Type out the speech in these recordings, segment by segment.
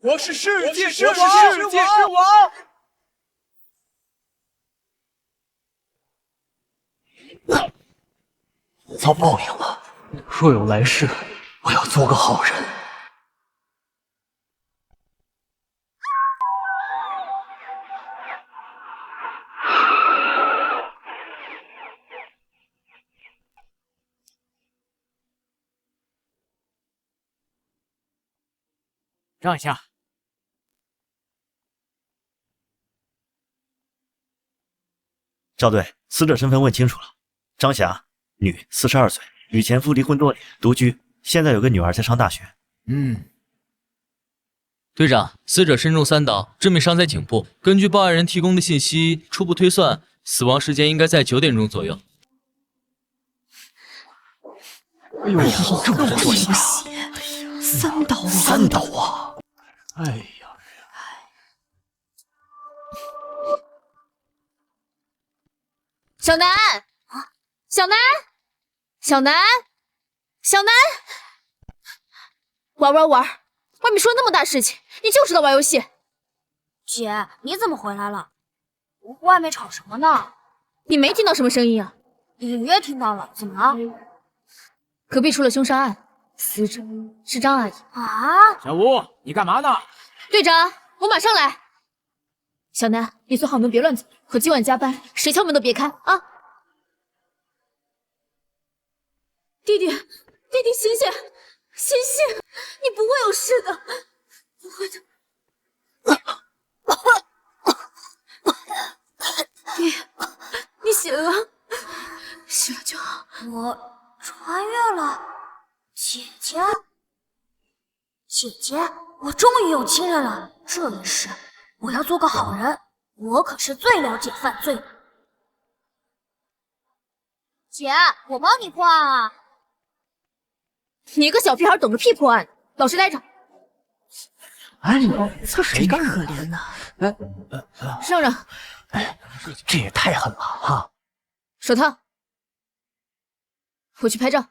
我是世界之王！遭报应了。若有来世，我要做个好人。让一下。赵队，死者身份问清楚了，张霞，女，42岁，与前夫离婚多年，独居，现在有个女儿在上大学。队长，死者身中3刀，致命伤在颈部。根据报案人提供的信息，初步推算，死亡时间应该在9点钟左右。哎呦，这么多血，3刀啊！3刀啊！哎呀！小南，小南，小南，小南，玩，外面出了那么大事情，你就知道玩游戏。姐，你怎么回来了？外面吵什么呢？你没听到什么声音啊？隐约听到了，怎么了？隔壁出了凶杀案，死者是张阿姨。啊！小吴，你干嘛呢？队长，我马上来。小南，你锁好门，别乱走。可今晚加班，谁敲门都别开啊！弟弟，醒醒，你不会有事的，不会的。你醒了就好。我穿越了，姐姐，我终于有亲人了。这一世，我要做个好人。我可是最了解犯罪的。姐，我帮你破案啊！你一个小屁孩懂个屁破案，老实待着。哎，这谁干的？可怜呐！让让！哎，这也太狠了哈！手套，我去拍照。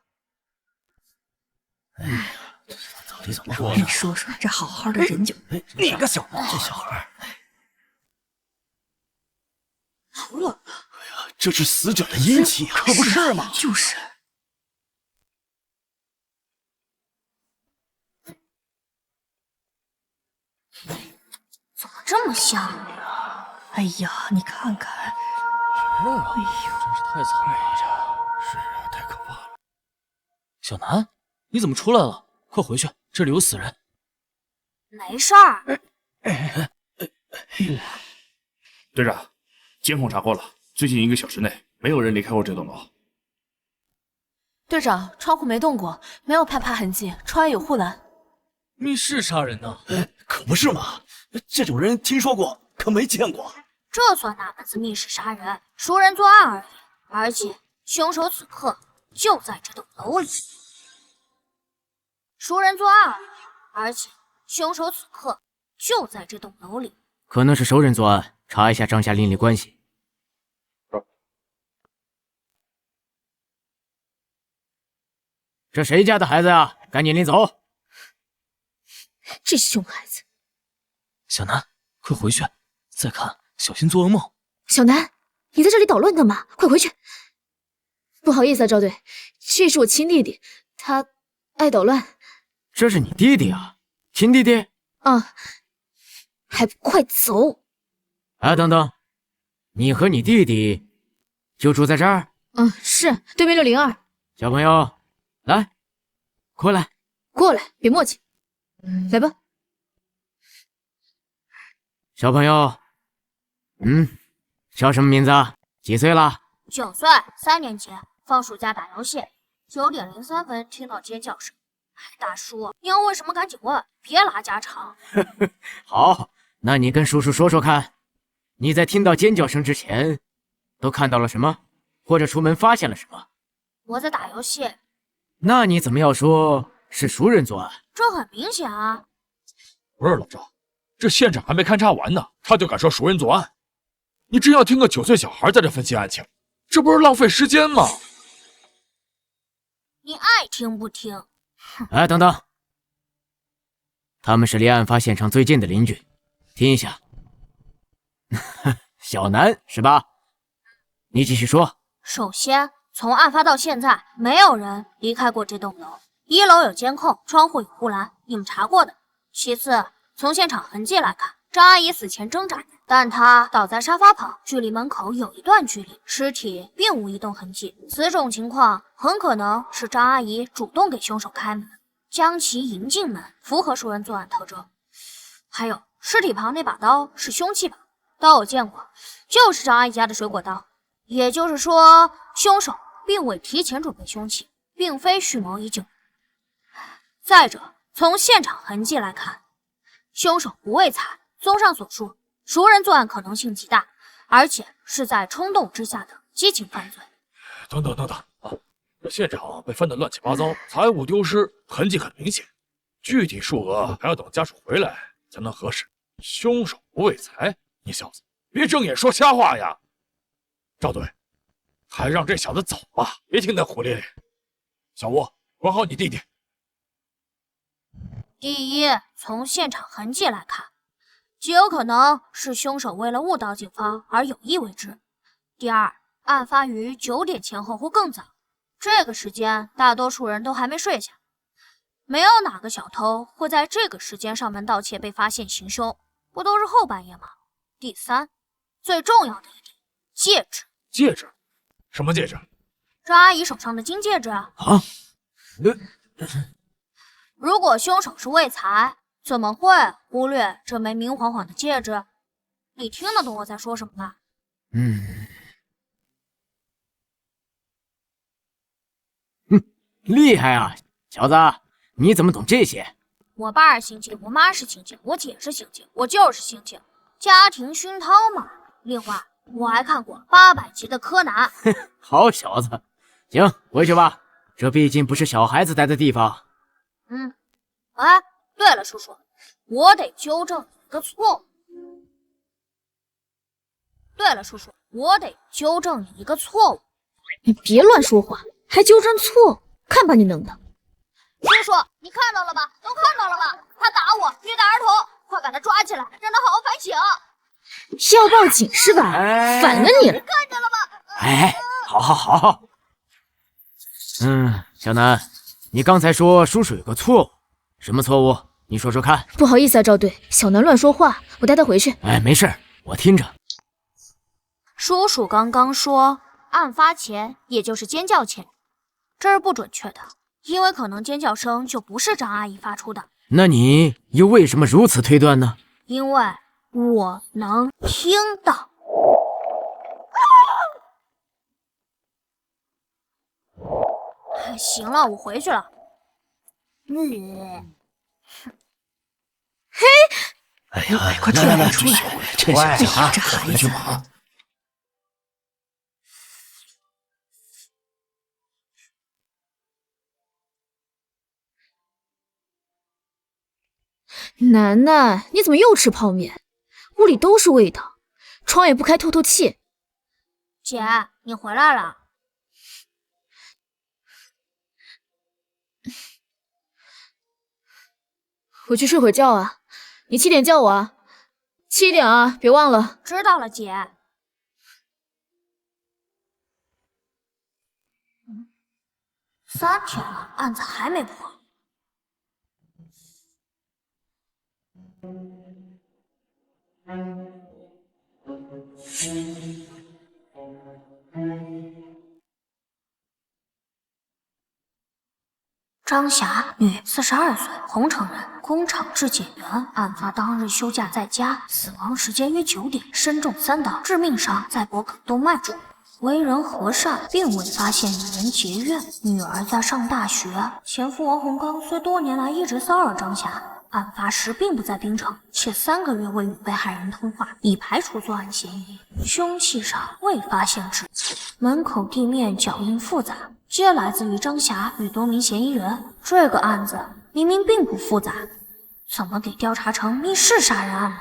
哎呀，这到底怎么说？你说这好好的人就……你个小这小孩！好冷啊！哎呀，这是死者的阴气啊！可不是嘛！就是。怎么这么香？哎呀，你看看，哎呦，真是太惨了！是啊，太可怕了。小南，你怎么出来了？快回去，这里有死人。没事儿。队长，监控查过了，最近1个小时内没有人离开过这栋楼。队长，窗户没动过，没有攀爬痕迹，窗外有护栏。密室杀人呢？可不是嘛，这种人听说过，可没见过。这算哪门子密室杀人？熟人作案而已，而且凶手此刻就在这栋楼里。熟人作案而已，而且凶手此刻就在这栋楼里。可能是熟人作案，查一下张夏邻里关系。这谁家的孩子呀？赶紧领走！这熊孩子！小南，快回去！再看，小心做噩梦。小南，你在这里捣乱干嘛？快回去！不好意思啊，赵队，这是我亲弟弟，他爱捣乱。这是你弟弟啊？亲弟弟？啊，还不快走！哎，等等，你和你弟弟就住在这儿？是对面602。小朋友，来，过来，过来，别磨叽，来吧。小朋友，叫什么名字啊？几岁了？9岁，3年级，放暑假打游戏，9点03分听到尖叫声。大叔，你要问什么赶紧问，别拉家常。好，那你跟叔叔说说看，你在听到尖叫声之前都看到了什么，或者出门发现了什么？我在打游戏。那你怎么要说是熟人作案？这很明显啊。不是老赵，这现场还没勘察完呢，他就敢说熟人作案？你真要听个9岁小孩在这分析案情，这不是浪费时间吗？你爱听不听？哎，等等，他们是离案发现场最近的邻居，听一下。小南是吧？你继续说。首先，从案发到现在，没有人离开过这栋楼。1楼有监控，窗户有护栏，你们查过的。其次，从现场痕迹来看，张阿姨死前挣扎着，但她倒在沙发旁，距离门口有一段距离，尸体并无移动痕迹。此种情况很可能是张阿姨主动给凶手开门，将其迎进门，符合熟人作案特征。还有，尸体旁那把刀是凶器吧？刀我见过，就是张阿姨家的水果刀。也就是说，凶手并未提前准备凶器，并非蓄谋已久。再者，从现场痕迹来看，凶手不为财。综上所述，熟人作案可能性极大，而且是在冲动之下的激情犯罪。等等啊！这现场被翻得乱七八糟，财物丢失，痕迹很明显，具体数额还要等家属回来才能核实。凶手不为财，你小子别睁眼说瞎话呀！赵队，还让这小子走吧，别听他胡咧咧。小吴，管好你弟弟。第一，从现场痕迹来看，极有可能是凶手为了误导警方而有意为之。第二，案发于9点前后或更早，这个时间大多数人都还没睡下，没有哪个小偷会在这个时间上门盗窃被发现行凶，不都是后半夜吗？第三，最重要的一点，戒指。戒指？什么戒指？张阿姨手上的金戒指啊！如果凶手是为财，怎么会忽略这枚明晃晃的戒指？你听得懂我在说什么吗？厉害啊，小子，你怎么懂这些？我爸是刑警，我妈是刑警，我姐是刑警，我就是刑警，家庭熏陶嘛。另外，我还看过800集的柯南。好小子，行，回去吧，这毕竟不是小孩子待的地方。哎，对了，叔叔，我得纠正一个错误。你别乱说话，还纠正错误，看把你弄的！叔叔，你看到了吧？都看到了吧？他打我，虐待儿童，快把他抓起来，让他好好反省。是要报警是吧？反了你了！看见了吧？哎，好。小南，你刚才说叔叔有个错误，什么错误？你说说看。不好意思啊，赵队，小南乱说话，我带他回去。哎，没事，我听着。叔叔刚刚说，案发前，也就是尖叫前，这是不准确的，因为可能尖叫声就不是张阿姨发出的。那你又为什么如此推断呢？因为我能听到。行了，我回去了。嘿，哎呀，快出来，趁小家这孩子嘛。楠楠，你怎么又吃泡面？屋里都是味道，窗也不开透透气。姐，你回来了。回去睡会觉啊，你7点叫我啊，7点啊，别忘了。知道了，姐。3天了，案子还没破。张霞，女，42岁，洪城人，工厂质检员。案发当日休假在家，死亡时间约9点，身中3刀，致命伤在脖颈动脉处。为人和善，并未发现与人结怨。女儿在上大学，前夫王洪刚虽多年来一直骚扰张霞，案发时并不在槟城，且3个月未与被害人通话，已排除作案嫌疑。凶器上未发现指纹，门口地面脚印复杂，皆来自于张霞与多名嫌疑人。这个案子明明并不复杂，怎么给调查成密室杀人案呢？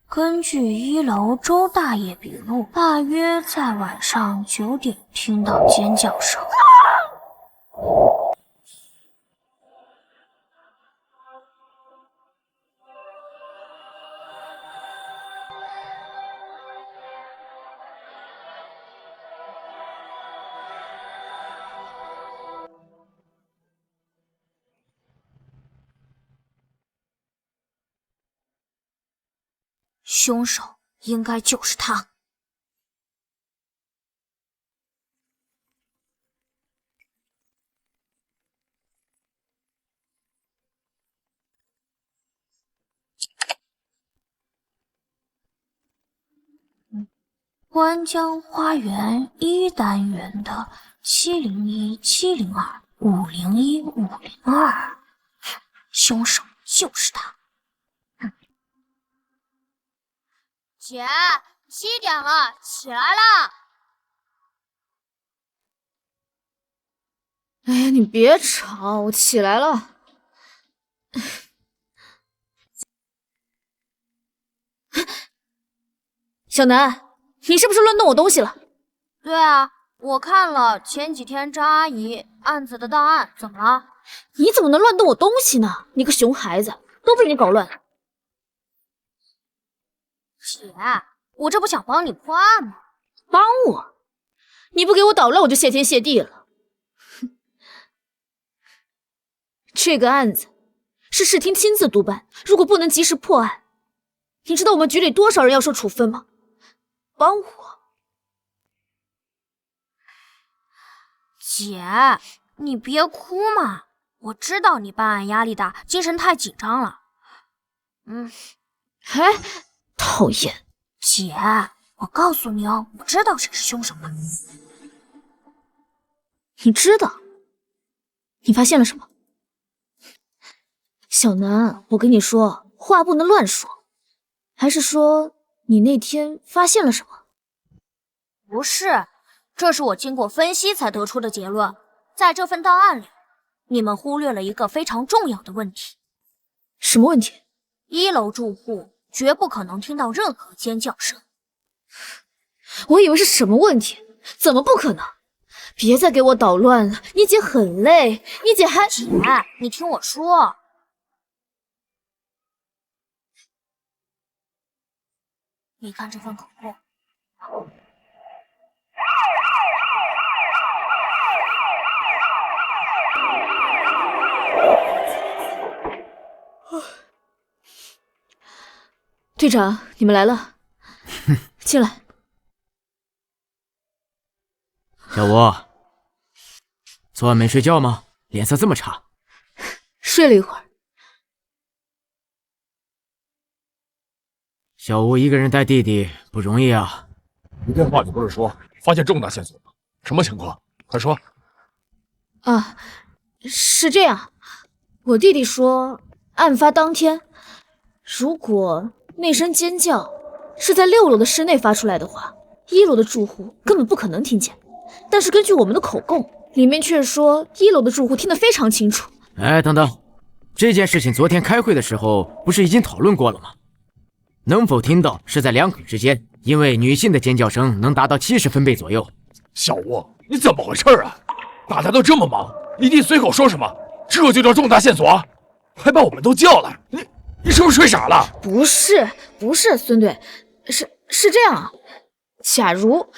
根据1楼周大爷笔录，大约在晚上9点听到尖叫声。凶手应该就是他。湾江花园1单元的701-702-501-502，凶手就是他。姐，7点了，起来啦！哎呀，你别吵，我起来了。小南，你是不是乱动我东西了？对啊，我看了前几天张阿姨案子的档案，怎么了？你怎么能乱动我东西呢？你个熊孩子，都被你搞乱了。姐，我这不想帮你破案吗？帮我？你不给我捣乱，我就谢天谢地了。哼，这个案子是市厅亲自督办，如果不能及时破案，你知道我们局里多少人要受处分吗？帮我。姐，你别哭嘛，我知道你办案压力大，精神太紧张了。哎，讨厌！姐，我告诉你哦，我知道谁是凶手的。你知道？你发现了什么？小南，我跟你说，话不能乱说。还是说你那天发现了什么？不是，这是我经过分析才得出的结论。在这份档案里，你们忽略了一个非常重要的问题。什么问题？1楼住户绝不可能听到任何尖叫声。我以为是什么问题，怎么不可能？别再给我捣乱了，你姐很累，你姐还……姐，你听我说。你看这份口供。队长，你们来了，进来。小吴，昨晚没睡觉吗？脸色这么差。睡了一会儿。小吴一个人带弟弟不容易啊。你电话里不是说发现重大线索吗？什么情况？快说。啊，是这样，我弟弟说，案发当天，如果那声尖叫是在6楼的室内发出来的话，1楼的住户根本不可能听见。但是根据我们的口供，里面却说1楼的住户听得非常清楚。哎，等等，这件事情昨天开会的时候不是已经讨论过了吗？能否听到是在2口之间，因为女性的尖叫声能达到70分贝左右。小吴，你怎么回事啊？大家都这么忙，你弟随口说什么，这就叫重大线索？还把我们都叫来，你是不是睡傻了？不是，孙队，是这样啊。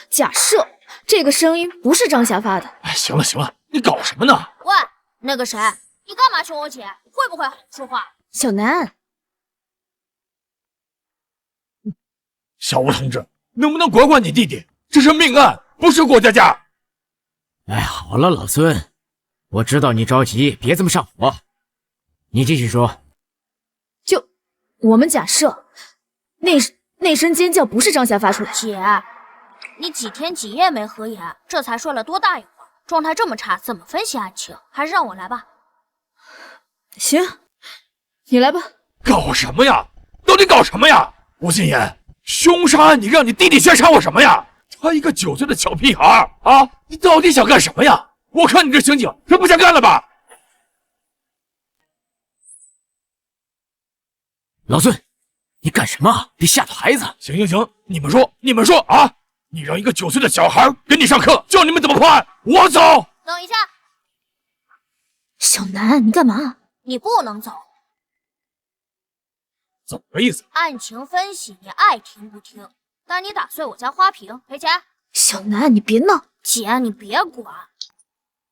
假设这个声音不是张霞发的。哎，行了，你搞什么呢？喂，那个谁，你干嘛凶我姐？会不会好好说话？小南，小吴同志，能不能管管你弟弟？这是命案，不是过家家。哎，好了，老孙，我知道你着急，别这么上火。你继续说。就我们假设那声尖叫不是张霞发出来的。姐，你几天几夜没合眼，这才睡了多大一会儿，状态这么差，怎么分析案情？还是让我来吧。行，你来吧。搞什么呀？到底搞什么呀？吴心言，凶杀案你让你弟弟先杀我什么呀？他一个9岁的小屁孩啊！你到底想干什么呀？我看你这刑警是不想干了吧？老孙，你干什么？别吓到孩子！行，你们说啊！你让一个9岁的小孩给你上课，教你们怎么破案，我走。等一下，小南，你干嘛？你不能走。怎么个意思？案情分析你爱听不听，但你打碎我家花瓶赔钱。小南，你别闹。姐，你别管。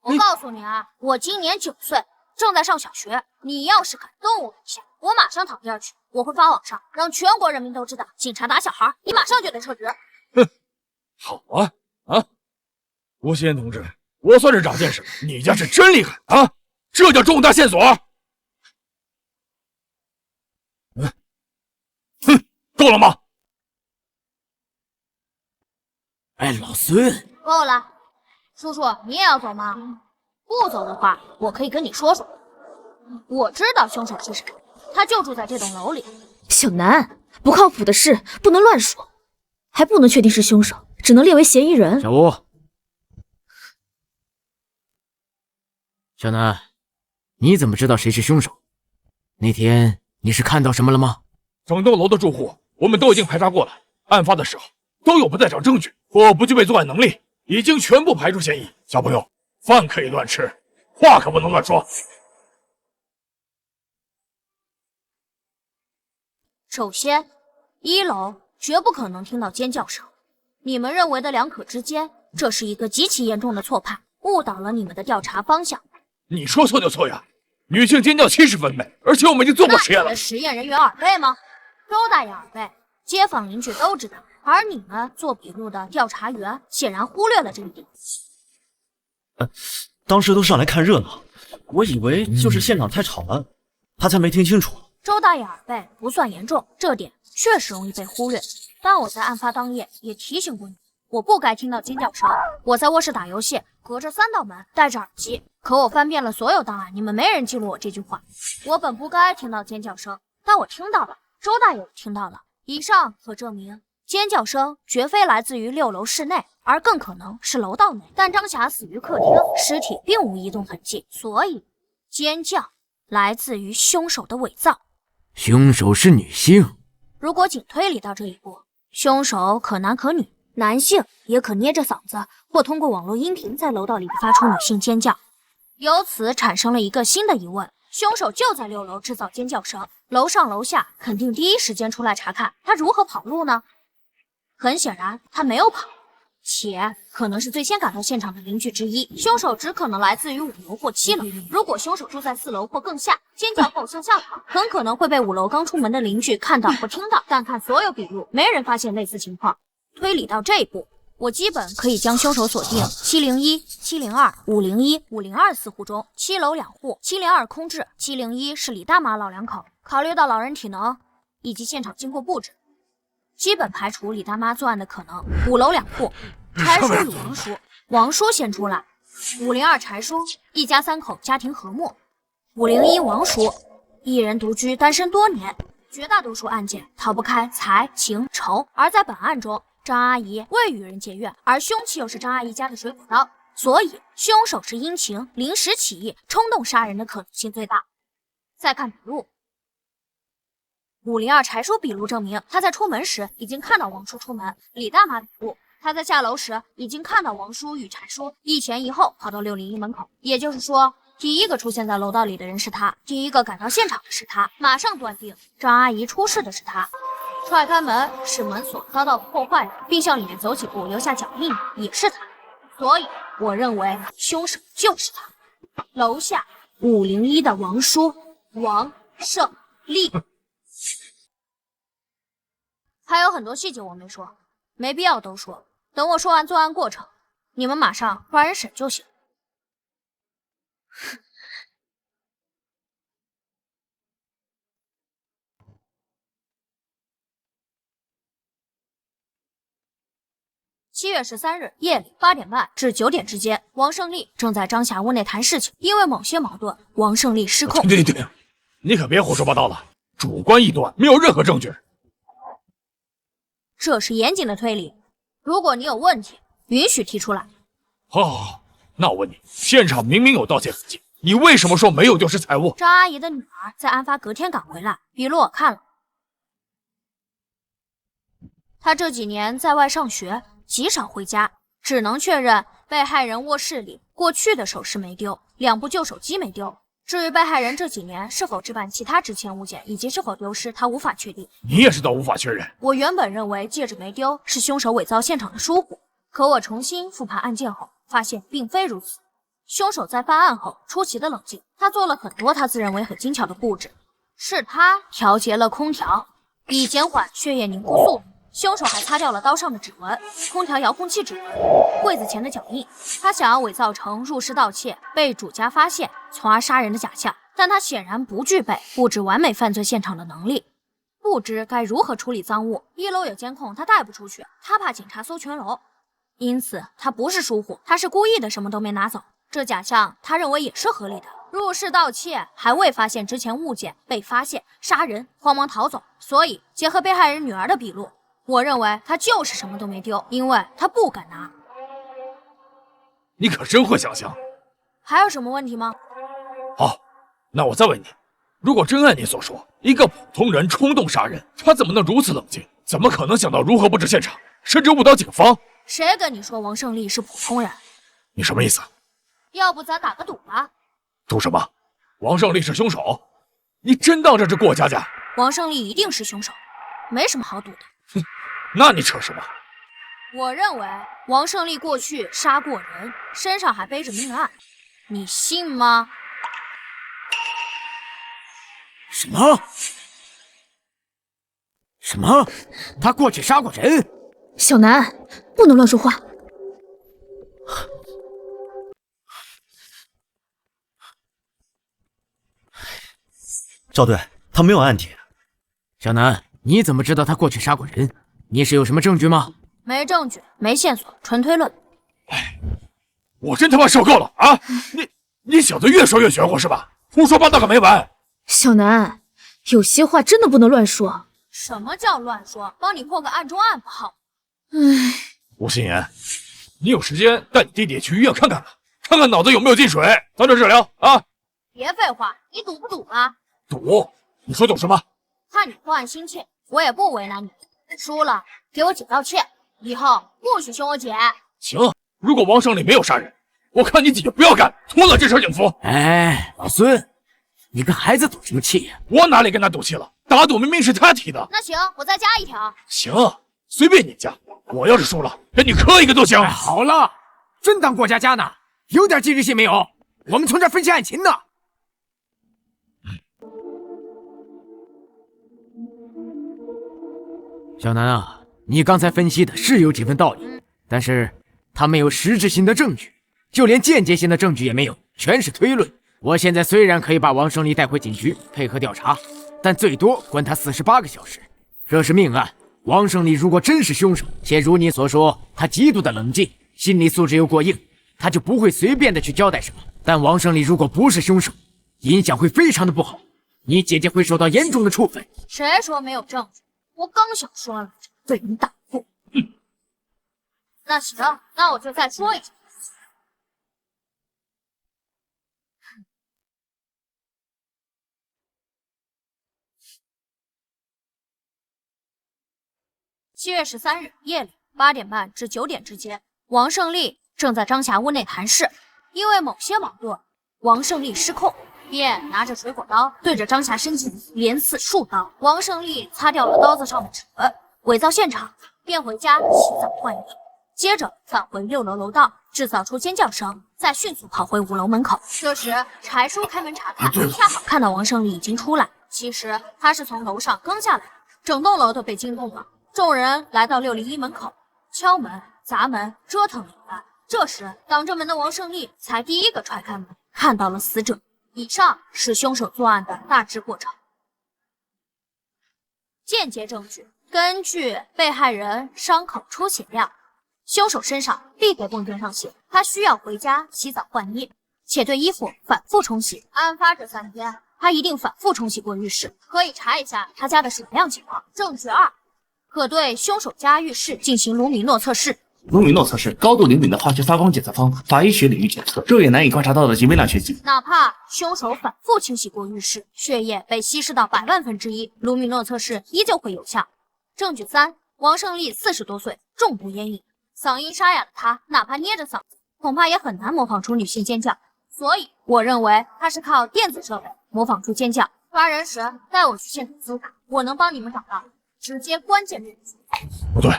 我告诉你啊，我今年9岁，正在上小学。你要是敢动我一下，我马上躺地上去。我会发网上，让全国人民都知道，警察打小孩，你马上就得撤职。哼，好啊啊！吴新言同志，我算是长见识了，你家是真厉害啊！这叫重大线索。哼，够了吗？哎，老孙，够了，叔叔，你也要走吗？不走的话，我可以跟你说说。我知道凶手是谁，他就住在这栋楼里。小南，不靠谱的事不能乱说，还不能确定是凶手，只能列为嫌疑人。小吴，小南，你怎么知道谁是凶手？那天你是看到什么了吗？整栋楼的住户我们都已经排查过了，案发的时候都有不在场证据或不具备作案能力，已经全部排除嫌疑。小朋友，饭可以乱吃，话可不能乱说。首先，1楼绝不可能听到尖叫声。你们认为的两可之间，这是一个极其严重的错判，误导了你们的调查方向。你说错就错呀！女性尖叫70分贝，而且我们已经做过实验了。那你的实验人员耳背吗？周大爷耳背，街坊邻居都知道，而你们做笔录的调查员显然忽略了这一点。当时都上来看热闹，我以为就是现场太吵了，他才没听清楚。周大爷耳背不算严重，这点确实容易被忽略。但我在案发当夜也提醒过你，我不该听到尖叫声。我在卧室打游戏，隔着3道门，戴着耳机。可我翻遍了所有档案，你们没人记录我这句话。我本不该听到尖叫声，但我听到了，周大爷也听到了。以上可证明，尖叫声绝非来自于6楼室内，而更可能是楼道内。但张霞死于客厅，尸体并无移动痕迹，所以尖叫来自于凶手的伪造。凶手是女性。如果仅推理到这一步，凶手可男可女，男性也可捏着嗓子或通过网络音频在楼道里发出女性尖叫。由此产生了一个新的疑问：凶手就在6楼制造尖叫声，楼上楼下肯定第一时间出来查看，他如何跑路呢？很显然，他没有跑，且可能是最先赶到现场的邻居之一。凶手只可能来自于5楼或7楼。如果凶手住在4楼或更下，尖叫后向下跑，很可能会被5楼刚出门的邻居看到或听到。但看所有笔录，没人发现类似情况。推理到这一步，我基本可以将凶手锁定701、702、501、502户中，7楼2户，702空置，701是李大妈老两口。考虑到老人体能以及现场经过布置，基本排除李大妈作案的可能。5楼2户，柴叔与王叔，王叔先出来。502柴叔一家3口，家庭和睦。501王叔一人独居，单身多年。绝大多数案件逃不开财情仇，而在本案中，张阿姨未与人结怨，而凶器又是张阿姨家的水果刀，所以凶手是因情临时起意冲动杀人的可能性最大。再看笔录，502柴叔笔录证明他在出门时已经看到王叔出门。李大妈笔录，他在下楼时已经看到王叔与柴叔一前一后跑到601门口，也就是说，第一个出现在楼道里的人是他，第一个赶到现场的是他，马上断定张阿姨出事的是他。踹开门使门锁遭到破坏，并向里面走几步留下脚印，也是他。所以我认为凶手就是他。楼下501的王叔王胜利。还有很多细节我没说，没必要都说。等我说完作案过程，你们马上抓人审就行。7月13日夜里8点半至9点之间，王胜利正在张霞屋内谈事情，因为某些矛盾，王胜利失控。停，你可别胡说八道了，主观臆断，没有任何证据。这是严谨的推理，如果你有问题，允许提出来。好，那我问你，现场明明有盗窃痕迹，你为什么说没有丢失财物？张阿姨的女儿在案发隔天赶回来，笔录我看了，她这几年在外上学，极少回家，只能确认被害人卧室里过去的首饰没丢，2部旧手机没丢。至于被害人这几年是否置办其他值钱物件，以及是否丢失，他无法确定。你也知道无法确认。我原本认为戒指没丢是凶手伪造现场的疏忽，可我重新复盘案件后，发现并非如此。凶手在犯案后出奇的冷静，他做了很多他自认为很精巧的布置，是他调节了空调，以减缓血液凝固速度。凶手还擦掉了刀上的指纹、空调遥控器指纹、柜子前的脚印。他想要伪造成入室盗窃被主家发现，从而杀人的假象，但他显然不具备布置完美犯罪现场的能力，不知该如何处理赃物。1楼有监控，他带不出去，他怕警察搜全楼，因此他不是疏忽，他是故意的，什么都没拿走。这假象他认为也是合理的。入室盗窃还未发现值钱物件被发现，杀人慌忙逃走，所以结合被害人女儿的笔录，我认为他就是什么都没丢，因为他不敢拿。你可真会想象。还有什么问题吗？好，那我再问你，如果真按你所说，一个普通人冲动杀人，他怎么能如此冷静？怎么可能想到如何布置现场，甚至误导警方？谁跟你说王胜利是普通人？你什么意思？要不咱打个赌吧？赌什么？王胜利是凶手？你真当这是过家家？王胜利一定是凶手，没什么好赌的。哼，那你扯什么？我认为王胜利过去杀过人，身上还背着命案，你信吗？什么？什么？他过去杀过人？小南，不能乱说话。赵队，他没有案底。小南，你怎么知道他过去杀过人？你是有什么证据吗？没证据，没线索，纯推论。哎，我真他妈受够了啊！你小子越说越玄乎是吧？胡说八道个没完！小南，有些话真的不能乱说。什么叫乱说？帮你破个案中案不好？唉，吴心言，你有时间带你弟弟去医院看看吧，看看脑子有没有进水，早点治疗啊！别废话，你赌不赌啊？赌？你说赌什么？看你破案心切，我也不为难你。输了，给我姐道歉，以后不许凶我姐。行，如果王胜利没有杀人，我看你姐就不要干，脱了这身警服。哎，老孙，你跟孩子赌什么气呀？我哪里跟他赌气了？打赌明明是他提的。那行，我再加一条。行，随便你加。我要是输了，给你磕一个都行。哎，好了，真当过家家呢？有点纪律性没有？我们从这分析案情呢。小南啊，你刚才分析的是有几分道理，但是他没有实质性的证据，就连间接性的证据也没有，全是推论。我现在虽然可以把王胜利带回警局配合调查，但最多关他48个小时。这是命案，王胜利如果真是凶手，且如你所说，他极度的冷静，心理素质又过硬，他就不会随便的去交代什么。但王胜利如果不是凶手，影响会非常的不好，你姐姐会受到严重的处分。谁说没有证据？我刚想说了，被你打破。那行，那我就再说一句。7月13日夜里8点半至9点之间，王胜利正在张霞屋内谈事，因为某些矛盾，王胜利失控，便拿着水果刀对着张霞身体连刺数刀。王胜利擦掉了刀子上的指纹，伪造现场，便回家洗澡换衣，接着返回6楼楼道，制造出尖叫声，再迅速跑回5楼门口。这时柴叔开门查看，恰好看到王胜利已经出来。其实他是从楼上跟下来的，整栋楼都被惊动了。众人来到601门口，敲门、砸门，折腾了一番。这时挡着门的王胜利才第一个踹开门，看到了死者。以上是凶手作案的大致过程。间接证据：根据被害人伤口出血量，凶手身上必得蹦跟上血，他需要回家洗澡换衣，且对衣服反复冲洗。案发这3天，他一定反复冲洗过浴室，可以查一下他家的水量情况。证据2，可对凶手家浴室进行卢米诺测试。卢米诺测试高度灵敏的化学发光检测方法医学领域检测，肉眼难以观察到的极微量血迹。哪怕凶手反复清洗过浴室，血液被稀释到100万分之一，卢米诺测试依旧会有效。证据3，王胜利40多岁，重度烟瘾，嗓音沙哑的他，哪怕捏着嗓子，恐怕也很难模仿出女性尖叫。所以，我认为他是靠电子设备模仿出尖叫。抓人时带我去现场搜查，我能帮你们找到直接关键证据。不对，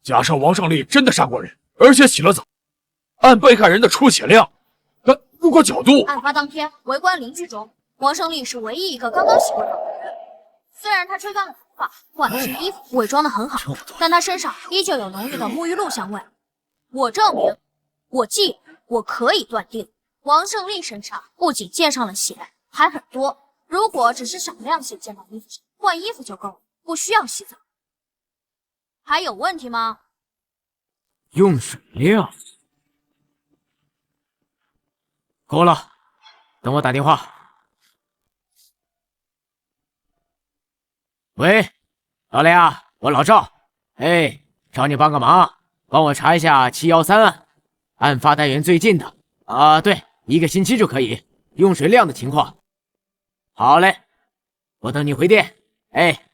假设王胜利真的杀过人，而且洗了澡，按被害人的出血量，如果角度……案发当天，围观邻居中，王胜利是唯一一个刚刚洗过澡的人。虽然他吹干了头发，换了身衣服，伪装的很好，但他身上依旧有浓郁的沐浴露香味。我证明，我记，我可以断定，王胜利身上不仅溅上了血，还很多。如果只是少量血溅到衣服上，换衣服就够了，不需要洗澡。还有问题吗？用水量够了，等我打电话。喂，老雷啊，我老赵，哎，找你帮个忙，帮我查一下713案，案发单元最近的啊，对，1个星期就可以，用水量的情况。好嘞，我等你回电。哎，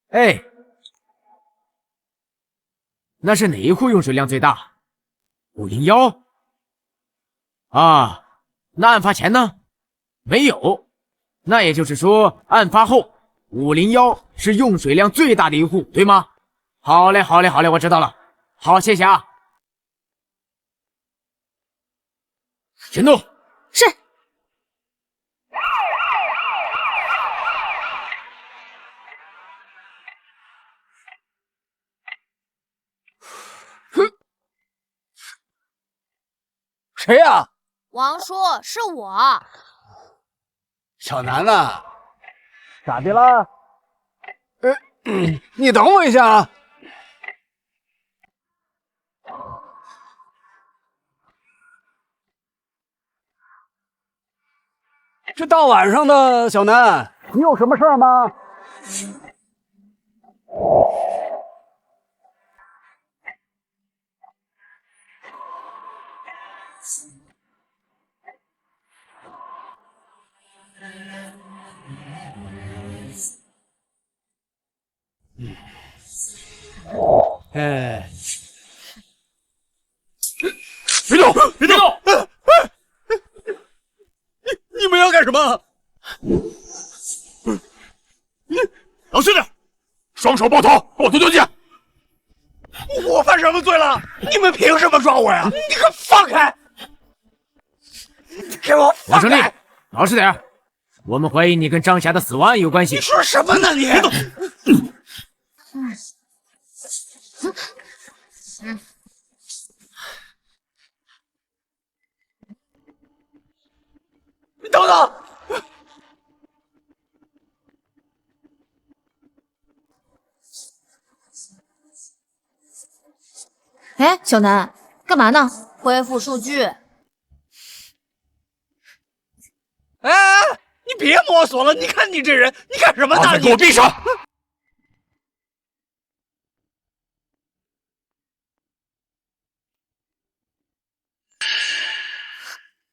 哎，那是哪一户用水量最大？501啊，那案发前呢？没有，那也就是说，案发后501是用水量最大的一户，对吗？好嘞，好嘞，好嘞，我知道了。好，谢谢啊。行动。是。谁呀？王叔，是我。小南呐，咋的了？你等我一下啊。这大晚上的，小南，你有什么事儿吗？哎，别动，别动！你们要干什么？老实点，双手抱头，给我丢丢剑！我犯什么罪了？你们凭什么抓我呀？你给我放开！给我放开！王胜利，老实点，我们怀疑你跟张霞的死亡案有关系。你说什么呢你？你等等！哎，小南，干嘛呢？恢复数据。哎，你别摸索了！你看你这人，你干什么呢？把嘴给我闭上！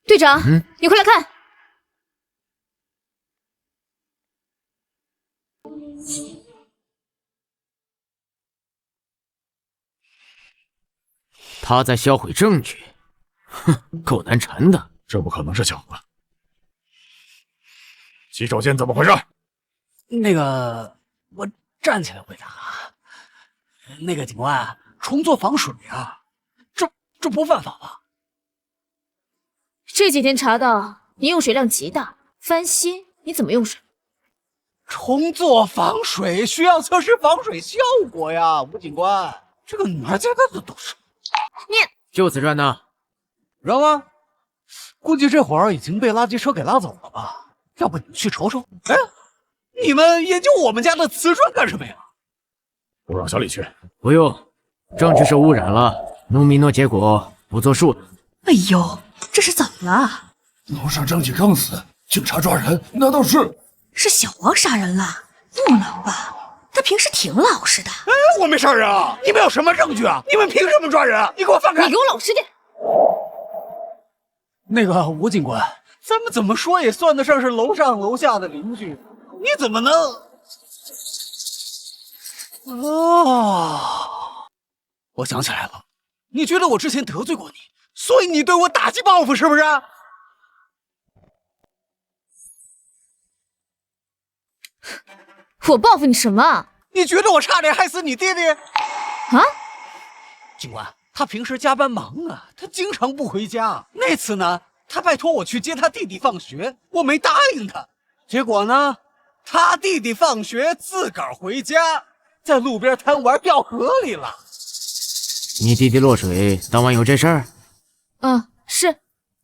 队长，你快来看！他在销毁证据，哼，够难缠的。这不可能是巧合。洗手间怎么回事？那个，我站起来回答。那个警官，重做防水啊，这不犯法吧？这几天查到你用水量极大，翻新你怎么用水？重做防水需要测试防水效果呀，吴警官，这个哪家的都是。你就此转呢？扔了，估计这会儿已经被垃圾车给拉走了吧？要不你们去瞅瞅？哎，你们研究我们家的瓷砖干什么呀？我让小李去。不用，证据受污染了，农民诺结果不作数。哎呦，这是怎么了？楼上张启刚死，警察抓人，难道是？是小王杀人了？不能吧？他平时挺老实的。哎，我没杀人啊！你们有什么证据啊？你们凭什么抓人啊？你给我放开！你给我老实点！那个吴警官，咱们怎么说也算得上是楼上楼下的邻居，你怎么能……哦，我想起来了，你觉得我之前得罪过你，所以你对我打击报复是不是？我报复你什么？你觉得我差点害死你爹爹？啊？警官，他平时加班忙啊，他经常不回家。那次呢，他拜托我去接他弟弟放学，我没答应他。结果呢，他弟弟放学自个儿回家，在路边贪玩掉河里了。你弟弟落水，当晚有这事儿？嗯，是。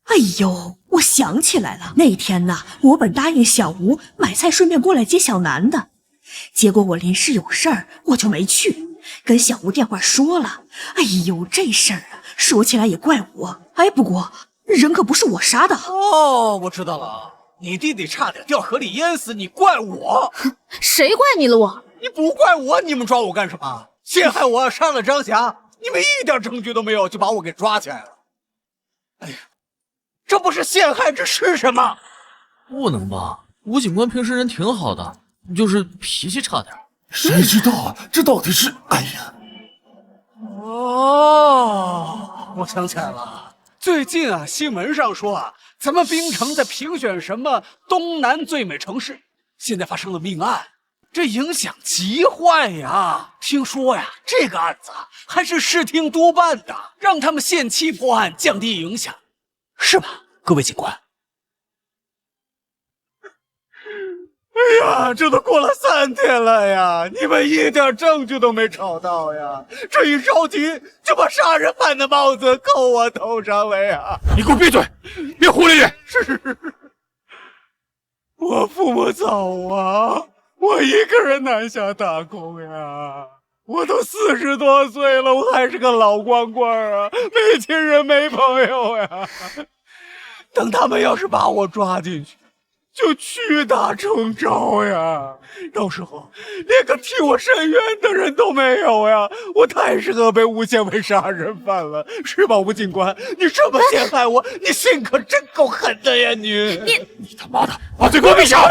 哎呦，我想起来了，那天呢，我本答应小吴买菜顺便过来接小南的，结果我临时有事儿，我就没去，跟小吴电话说了。哎呦，这事儿啊，说起来也怪我。哎，不过人可不是我杀的。哦，我知道了，你弟弟差点掉河里淹死，你怪我？谁怪你了我？你不怪我，你们抓我干什么？陷害我，杀了张霞，你们一点证据都没有就把我给抓起来了。哎呀，这不是陷害，这是什么？不能吧？吴警官平时人挺好的，就是脾气差点。谁知道啊？这到底是……哎呀！哦，我想起来了，最近啊，新闻上说啊，咱们槟城在评选什么东南最美城市，现在发生了命案，这影响极坏呀！听说呀，这个案子还是市厅督办的，让他们限期破案，降低影响，是吧，各位警官？哎呀，这都过了3天了呀，你们一点证据都没找到呀！这一着急就把杀人犯的帽子扣我头上了呀！你给我闭嘴，别胡咧咧！是，我父母走啊，我一个人南下打工呀。我都40多岁了，我还是个老光棍啊，没亲人没朋友呀。等他们要是把我抓进去，就屈打成招呀！到时候连个替我伸冤的人都没有呀！我太适合被诬陷为杀人犯了，是吧，吴警官？你这么陷害我，你心可真够狠的呀！你他妈的把嘴给我闭上！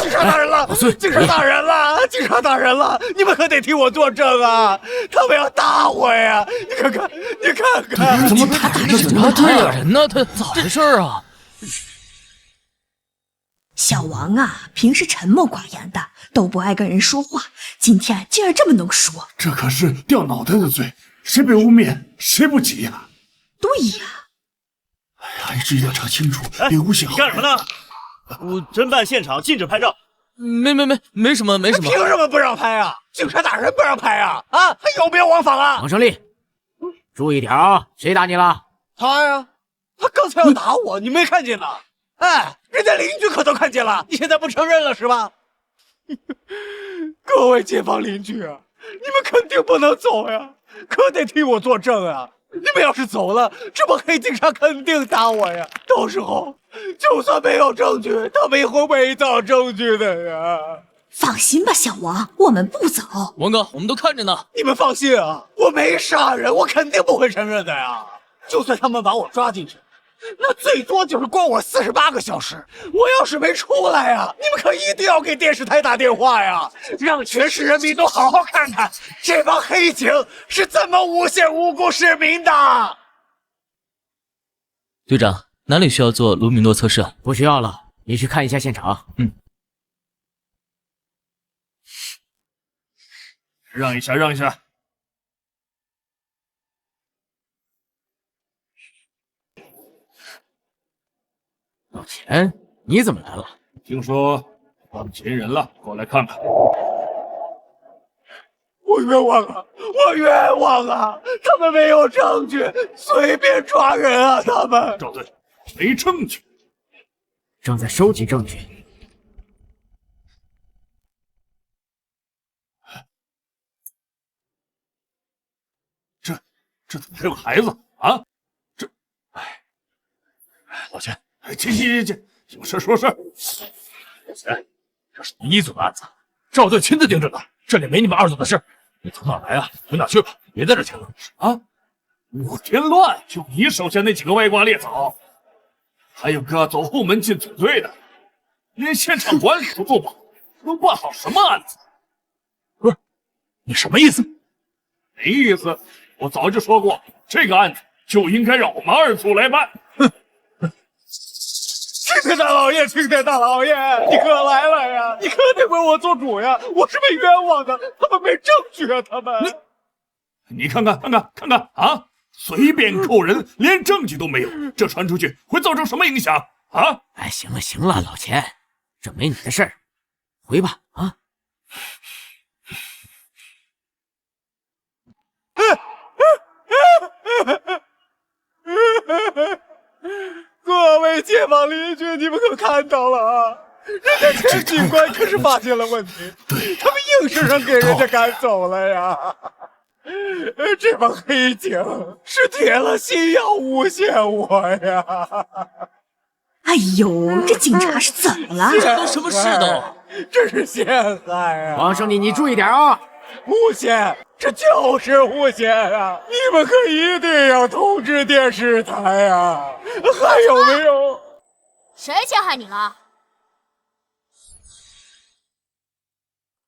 警察大人了！警察大人了！警察大人了！你们可得替我作证啊！他们要打我呀！你看看，怎么打人警察他打人呢？他咋回事啊？小王啊，平时沉默寡言的，都不爱跟人说话，今天竟然这么能说，这可是掉脑袋的罪，谁被污蔑谁不急呀？对呀。还是一定要查清楚，别诬陷。你干什么呢？侦办现场禁止拍照。没什么。凭什么不让拍啊？警察大人不让拍啊？啊，还有没有王法啊？王胜利，注意点啊！谁打你了？他呀，他刚才要打我，你没看见呢？哎，人家邻居可都看见了，你现在不承认了是吧？各位街坊邻居啊，你们肯定不能走呀，可得替我作证啊！你们要是走了，这帮黑警察肯定打我呀！到时候就算没有证据，他们也会伪造证据的呀！放心吧，小王，我们不走。王哥，我们都看着呢。你们放心啊，我没杀人，我肯定不会承认的呀！就算他们把我抓进去，那最多就是关我48个小时。我要是没出来呀，你们可一定要给电视台打电话呀，让全市人民都好好看看这帮黑警是怎么诬陷无辜市民的。队长，哪里需要做卢米诺测试啊？不需要了，你去看一下现场。让一下。老钱，你怎么来了？听说放钱人了，过来看看。我冤枉啊！他们没有证据，随便抓人啊！他们赵队，没证据，正在收集证据。这怎么还有个孩子啊？老钱，行，有事说事。老钱，这是你一组的案子，赵队亲自盯着的，这里没你们2组的事。你从哪来啊？回哪去吧，别在这添乱。啊！五天乱，就你手下那几个歪瓜裂枣，还有个走后门进组队的，连现场管理都做不好，能办好什么案子？不是，你什么意思？没意思，我早就说过，这个案子就应该让我们2组来办。青天大老爷，你可来了呀！你可得为我做主呀！我是被冤枉的，他们没证据啊！他们，你看看啊！随便扣人，连证据都没有，这传出去会造成什么影响啊？哎，行了行了，老钱，这没你的事儿，回吧啊。各位街坊邻居，你们可看到了啊！人家陈警官可是发现了问题，他们硬是让给人家赶走了呀。这帮黑警是铁了心要诬陷我呀！哎呦，这警察是怎么了？这都什么事都？这是陷害啊！王胜利，你注意点啊！诬陷，这就是诬陷啊！你们可一定要通知电视台啊！还有没有？谁陷害你了？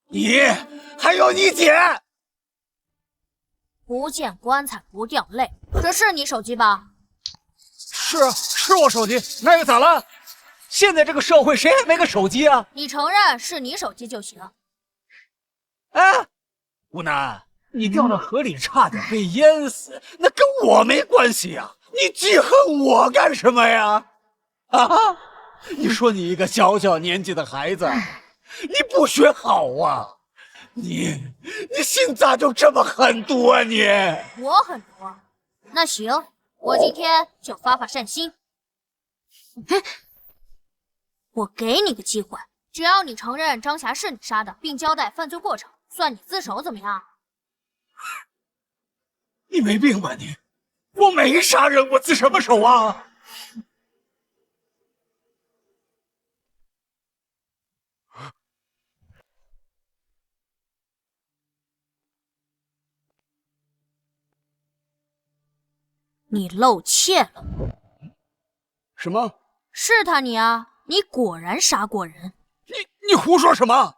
你还有你姐！不见棺材不掉泪，这是你手机吧？是我手机，那又咋了？现在这个社会谁还没个手机啊？你承认是你手机就行。哎，吴楠，你掉到河里差点被淹死，那跟我没关系呀！你记恨我干什么呀？啊！你说你一个小小年纪的孩子，你不学好啊？你心咋就这么狠毒啊你？我很毒。那行，我今天就发发善心。我给你个机会，只要你承认张霞是你杀的，并交代犯罪过程，算你自首，怎么样？你没病吧你？我没杀人，我自什么首啊？你露怯了。什么？是他你啊！你果然杀过人。你胡说什么？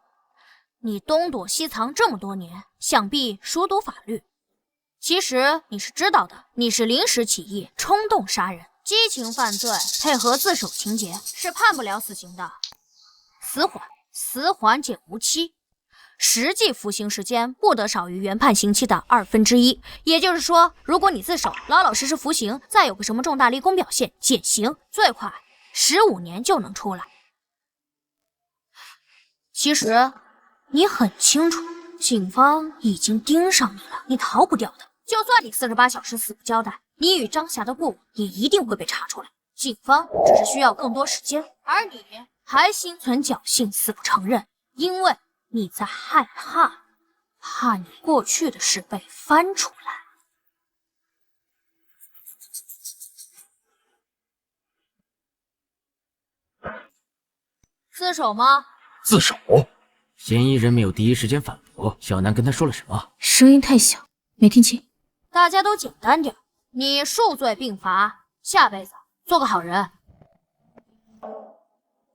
你东躲西藏这么多年，想必熟读法律。其实你是知道的，你是临时起意、冲动杀人、激情犯罪，配合自首情节，是判不了死刑的。死缓减无期，实际服刑时间不得少于原判刑期的1/2。也就是说，如果你自首，老老实实服刑，再有个什么重大立功表现，减刑，最快15年就能出来。其实你很清楚，警方已经盯上你了，你逃不掉的。就算你48小时死不交代，你与张霞的过往也一定会被查出来。警方只是需要更多时间，而你还心存侥幸死不承认，因为你在害怕，怕你过去的事被翻出来。自首吗？自首？嫌疑人没有第一时间反驳，小南跟他说了什么？声音太小，没听清。大家都简单点，你数罪并罚，下辈子做个好人。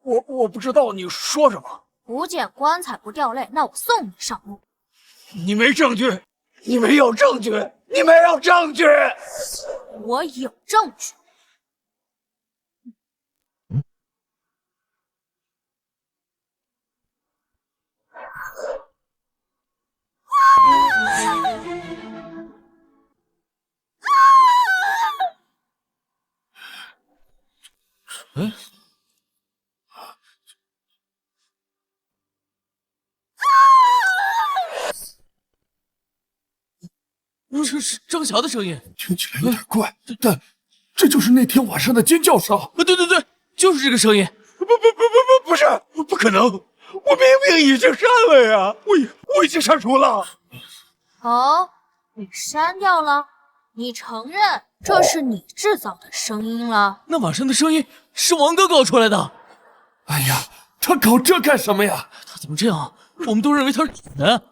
我不知道你说什么。不见棺材不掉泪，那我送你上路。你没证据，你没有证据，你没有证据。我有证据。这是张霞的声音，听起来有点怪，但这就是那天晚上的尖叫声。对，就是这个声音。不是，不可能！我明明已经删了呀，我已经删除了。哦，你删掉了？你承认这是你制造的声音了？那晚上的声音是王哥搞出来的。哎呀，他搞这干什么呀？他怎么这样？我们都认为他是假的。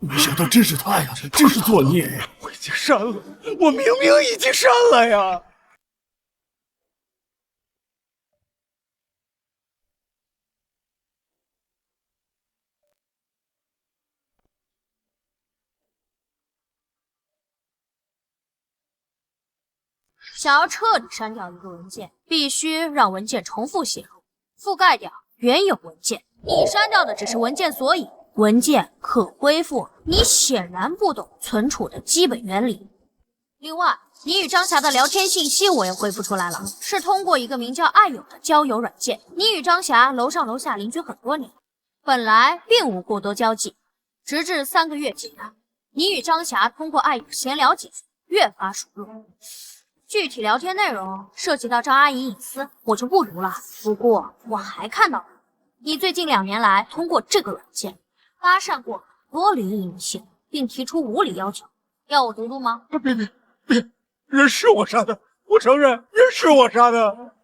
没想到真是他呀，真是作孽呀！我已经删了，我明明已经删了呀。想要彻底删掉一个文件，必须让文件重复写入，覆盖掉原有文件。你删掉的只是文件索引，文件可恢复。你显然不懂存储的基本原理。另外，你与张霞的聊天信息我也恢复出来了，是通过一个名叫爱友的交友软件。你与张霞楼上楼下邻居很多年，本来并无过多交集，直至3个月前，你与张霞通过爱友闲聊几句，越发熟络。具体聊天内容涉及到张阿姨隐私，我就不读了。不过我还看到了，你最近2年来通过这个软件搭讪过多离异女性，并提出无理要求，要我读读吗？别，人是我杀的，我承认人是我杀的。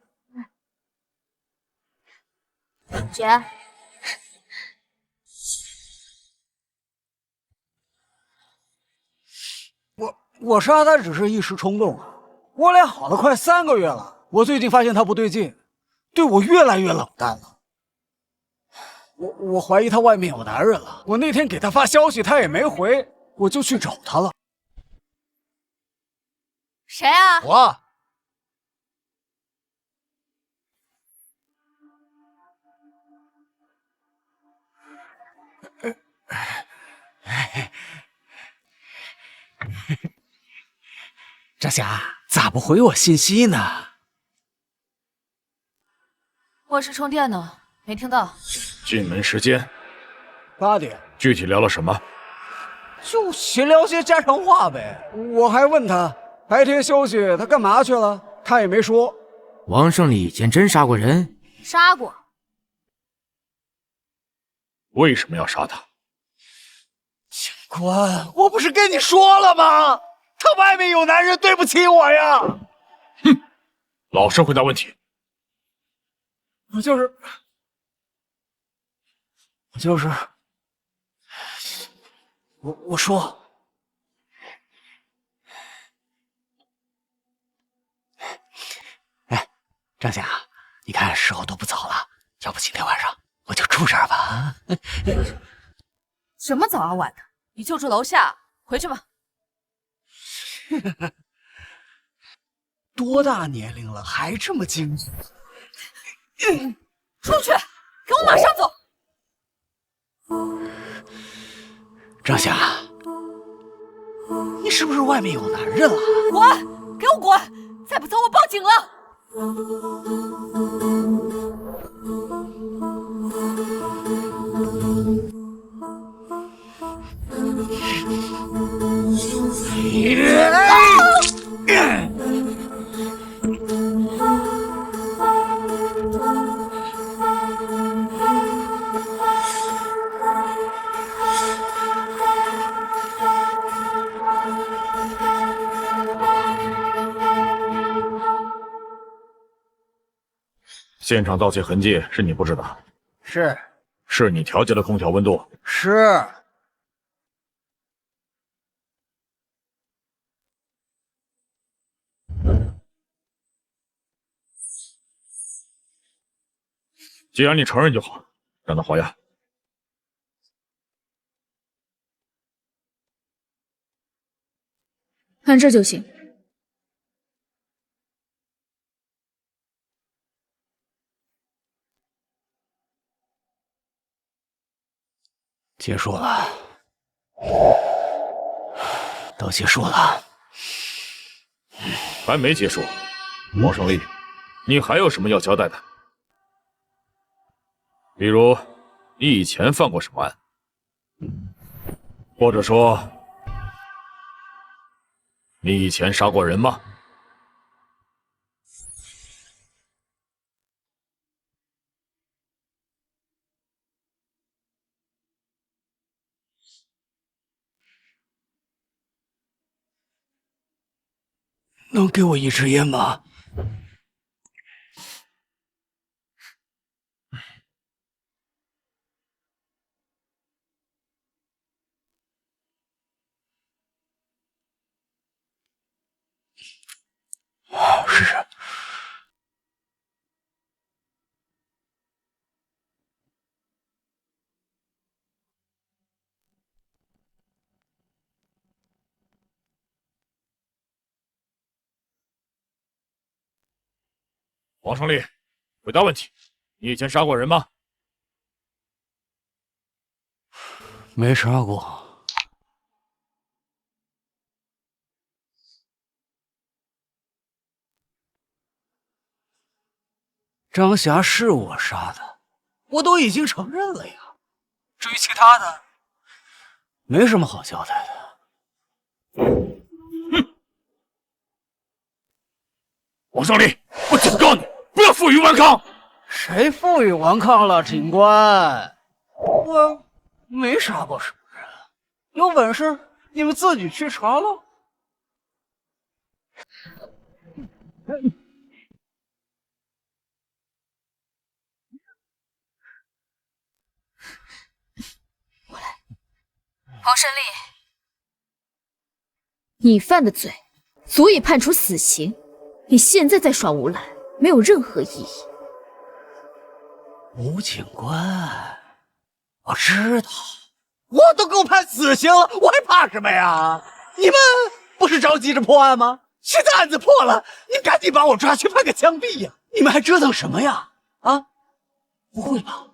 姐，我杀他只是一时冲动啊，我俩好了快3个月了，我最近发现他不对劲，对我越来越冷淡了。我怀疑他外面有男人了，我那天给他发消息他也没回，我就去找他了。谁啊？我。张霞咋不回我信息呢？卧室充电呢，没听到。进门时间8点，具体聊了什么？就闲聊些家常话呗。我还问他白天休息他干嘛去了，他也没说。王胜利以前真杀过人？杀过。为什么要杀他？警官，我不是跟你说了吗？他外面有男人，对不起我呀！哼，老实回答问题。我就是我说，哎，张霞，你看时候都不早了，要不今天晚上我就住这儿吧？什么早啊晚的，你就住楼下，回去吧。多大年龄了还这么精致？出去，给我马上走！张霞，你是不是外面有男人了？滚！给我滚！再不走我报警了！现场盗窃痕迹是你布置的？是你调节了空调温度？是。既然你承认就好，让他还押。看这就行。结束了，都结束了。还没结束，王胜利，你还有什么要交代的？比如，你以前犯过什么案？或者说，你以前杀过人吗？能给我一支烟吗？试试。王胜利，回答问题：你以前杀过人吗？没杀过。张霞是我杀的，我都已经承认了呀。至于其他的，没什么好交代的。王胜利，我警告你，不要负隅顽抗。谁负隅顽抗了，警官？我没杀过什么人，有本事你们自己去查喽。王胜利，你犯的罪足以判处死刑，你现在在耍无赖，没有任何意义。吴警官，我知道，我都够判死刑了，我还怕什么呀？你们不是着急着破案吗？现在案子破了，你赶紧把我抓去判个枪毙呀！你们还折腾什么呀？啊？不会吧？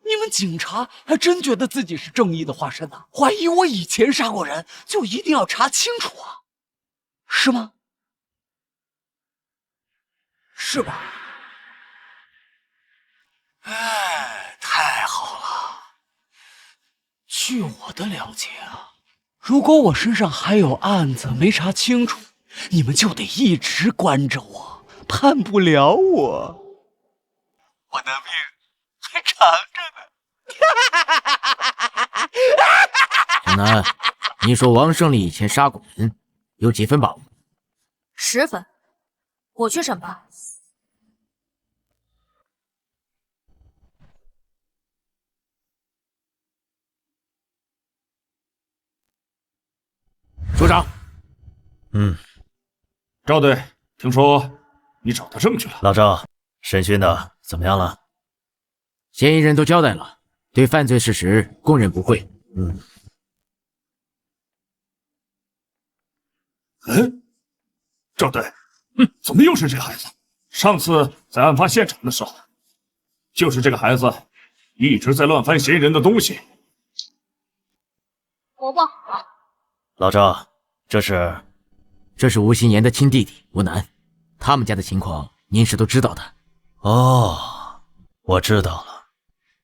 你们警察还真觉得自己是正义的化身呢？怀疑我以前杀过人，就一定要查清楚啊？是吗？是吧？哎，太好了！据我的了解啊，如果我身上还有案子没查清楚，你们就得一直关着我，判不了我，我的命还长着呢。小南，你说王胜利以前杀过人，有几分把握？10分，我去审判。署长。赵队，听说你找到证据了。老赵，审讯的怎么样了？嫌疑人都交代了，对犯罪事实供认不讳。赵队，怎么又是这孩子？上次在案发现场的时候，就是这个孩子一直在乱翻嫌疑人的东西。我不好。老赵，这是吴心言的亲弟弟吴楠，他们家的情况您是都知道的。哦，我知道了，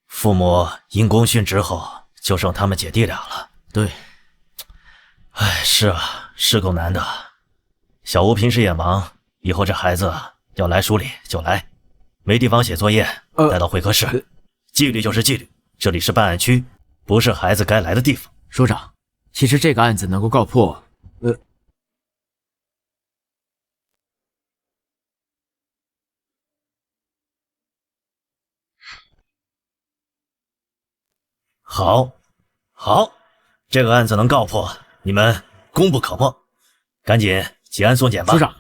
父母因公殉职后，就剩他们姐弟俩了。对，哎，是啊，是够难的。小吴平时也忙，以后这孩子要来署里就来，没地方写作业，带到会客室。纪律就是纪律，这里是办案区，不是孩子该来的地方。署长，其实这个案子能够告破，好，这个案子能告破，你们功不可没，赶紧结案送检吧。署长，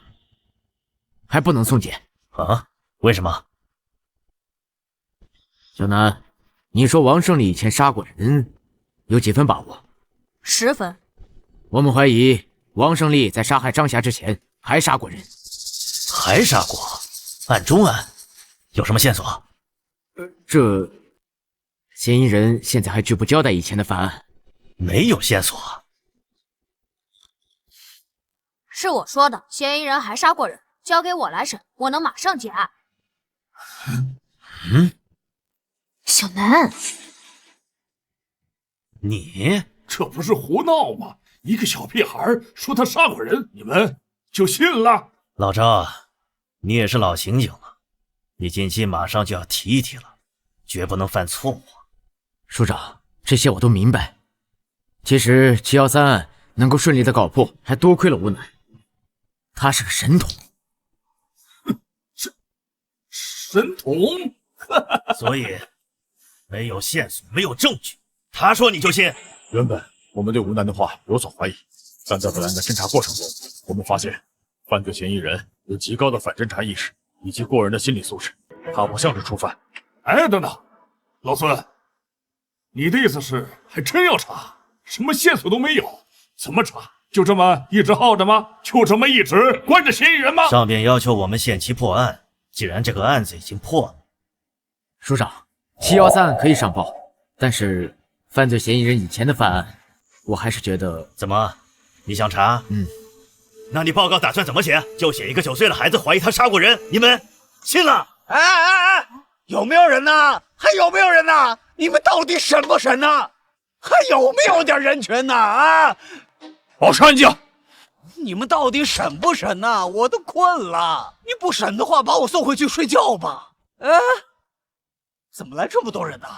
还不能送检啊？为什么？小南，你说王胜利以前杀过人，有几分把握？10分。我们怀疑王胜利在杀害张霞之前还杀过人。还杀过？案中案？有什么线索？这嫌疑人现在还拒不交代以前的犯案，没有线索。是我说的，嫌疑人还杀过人，交给我来审，我能马上结案。小南，你这不是胡闹吗？一个小屁孩说他杀过人，你们就信了？老赵，你也是老刑警了，你近期马上就要提一提了，绝不能犯错误。署长，这些我都明白。其实713案能够顺利的搞破，还多亏了吴楠，他是个神童。神童？所以没有线索，没有证据，他说你就信？原本我们对吴楠的话有所怀疑，但在本案的侦查过程中，我们发现犯罪嫌疑人有极高的反侦查意识以及过人的心理素质，他不像是初犯。哎，等等，老孙，你的意思是还真要查？什么线索都没有，怎么查？就这么一直耗着吗？就这么一直关着嫌疑人吗？上边要求我们限期破案，既然这个案子已经破了，署长，713案可以上报，但是犯罪嫌疑人以前的犯案，我还是觉得……怎么？你想查？那你报告打算怎么写？就写一个9岁的孩子怀疑他杀过人，你们信了？哎！有没有人呐？还有没有人呐？你们到底审不审呐？还有没有点人权呐？啊！保持安静！你们到底审不审呐？我都困了。你不审的话，把我送回去睡觉吧。哎，怎么来这么多人呢？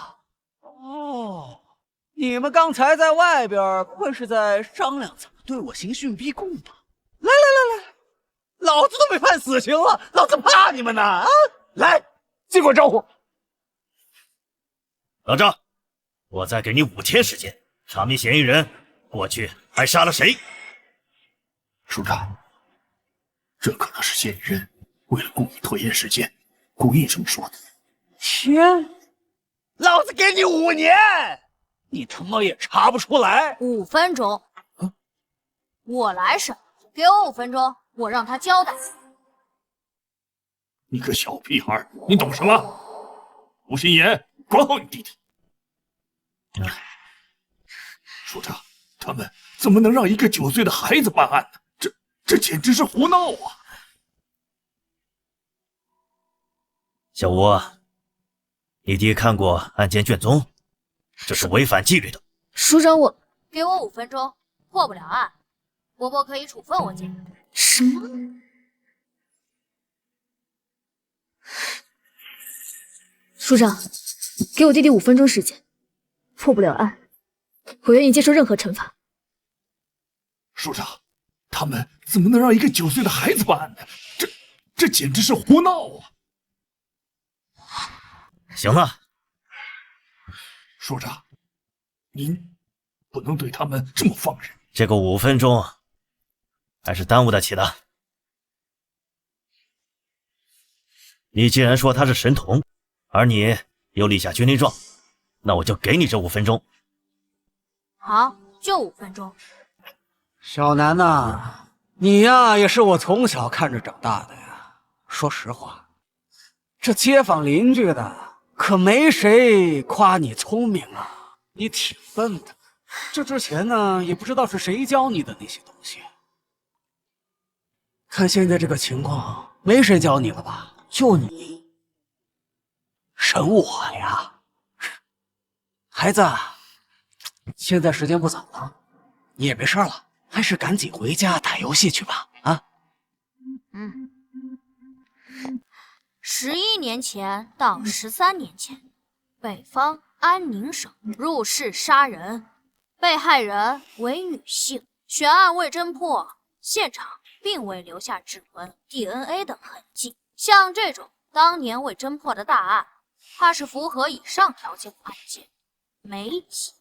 哦，你们刚才在外边，不会是在商量怎么对我刑讯逼供吧？来，老子都被判死刑了，老子怕你们呢？啊！来，尽管招呼。老张，我再给你5天时间，查明嫌疑人过去还杀了谁。署长，这可能是嫌疑人为了故意拖延时间，故意这么说的。天，老子给你5年，你他妈也查不出来。5分钟，我来审，给我5分钟，我让他交代。你个小屁孩，你懂什么？吴心言，管好你弟弟。署长，他们怎么能让一个9岁的孩子办案呢？这简直是胡闹啊！小吴，你爹看过案件卷宗，这是违反纪律的。署长，我给我5分钟，破不了案，伯伯可以处分我姐。什么？署长，给我弟弟5分钟时间，破不了案，我愿意接受任何惩罚。署长，他们怎么能让一个9岁的孩子办案呢？这简直是胡闹啊！行了，署长，您不能对他们这么放任。这个5分钟还是耽误得起的。你既然说他是神童，而你又立下军令状，那我就给你这5分钟。好，就5分钟。小南呐，你呀也是我从小看着长大的呀。说实话，这街坊邻居的可没谁夸你聪明啊，你挺笨的。这之前呢，也不知道是谁教你的那些东西。看现在这个情况，没谁教你了吧？就你审我呀，孩子，现在时间不早了，你也没事了，还是赶紧回家打游戏去吧。啊，11年前到13年前，北方安宁省入室杀人，被害人为女性，悬案未侦破，现场并未留下指纹、DNA 等痕迹。像这种当年未侦破的大案，怕是符合以上条件的案件没一起，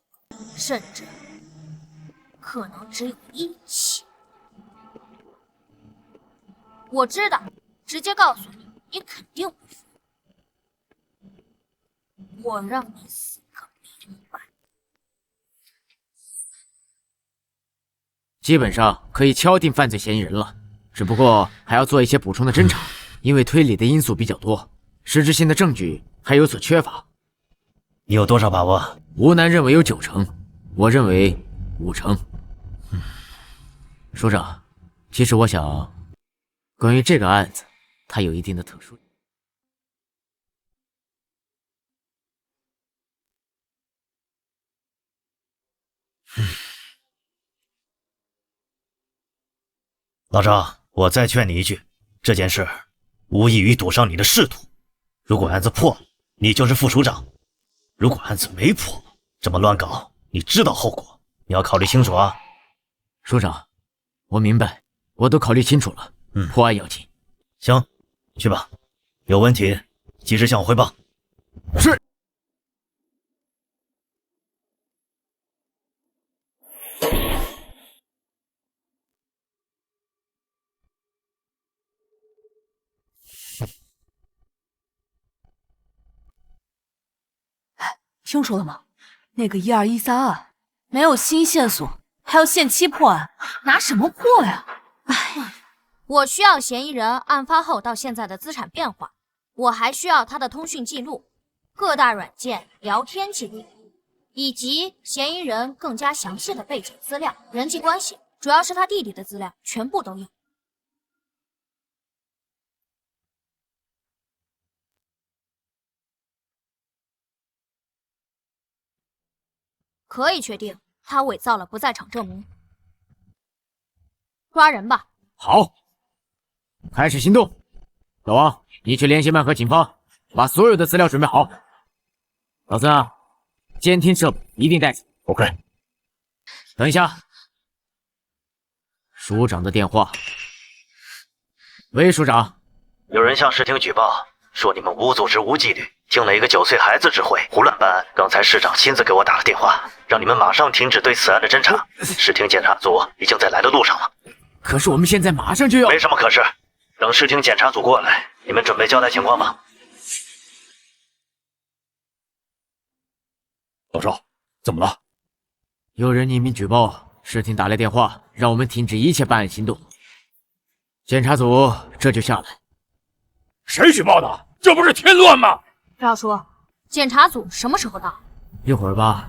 甚至可能只有1起。我知道，直接告诉你，你肯定不服。我让你死个明白。基本上可以敲定犯罪嫌疑人了，只不过还要做一些补充的侦查，因为推理的因素比较多，实质性的证据还有所缺乏。你有多少把握？吴楠认为有9成，我认为5成。署长，其实我想，关于这个案子，它有一定的特殊。老张，我再劝你一句，这件事无异于赌上你的仕途。如果案子破了，你就是副署长；如果案子没破，这么乱搞，你知道后果，你要考虑清楚啊。署长，我明白，我都考虑清楚了。破案要紧。行，去吧，有问题及时向我汇报。是。听说了吗？那个1213案没有新线索，还要限期破案，拿什么破呀？我需要嫌疑人案发后到现在的资产变化，我还需要他的通讯记录、各大软件聊天记录，以及嫌疑人更加详细的背景资料、人际关系，主要是他弟弟的资料，全部都有。可以确定他伪造了不在场证明。抓人吧！好，开始行动。老王，你去联系曼和警方，把所有的资料准备好。老孙啊，监听设备一定带走。OK。等一下，署长的电话。喂，署长，有人向市厅举报，说你们无组织无纪律，听了一个9岁孩子指挥，胡乱办案。刚才市长亲自给我打了电话，让你们马上停止对此案的侦查。市厅检查组已经在来的路上了。可是我们现在马上就要……没什么可是，等市厅检查组过来，你们准备交代情况吧。老赵，怎么了？有人匿名举报，市厅打来电话，让我们停止一切办案行动。检查组这就下来。谁举报的？这不是添乱吗？赵叔，检查组什么时候到？一会儿吧，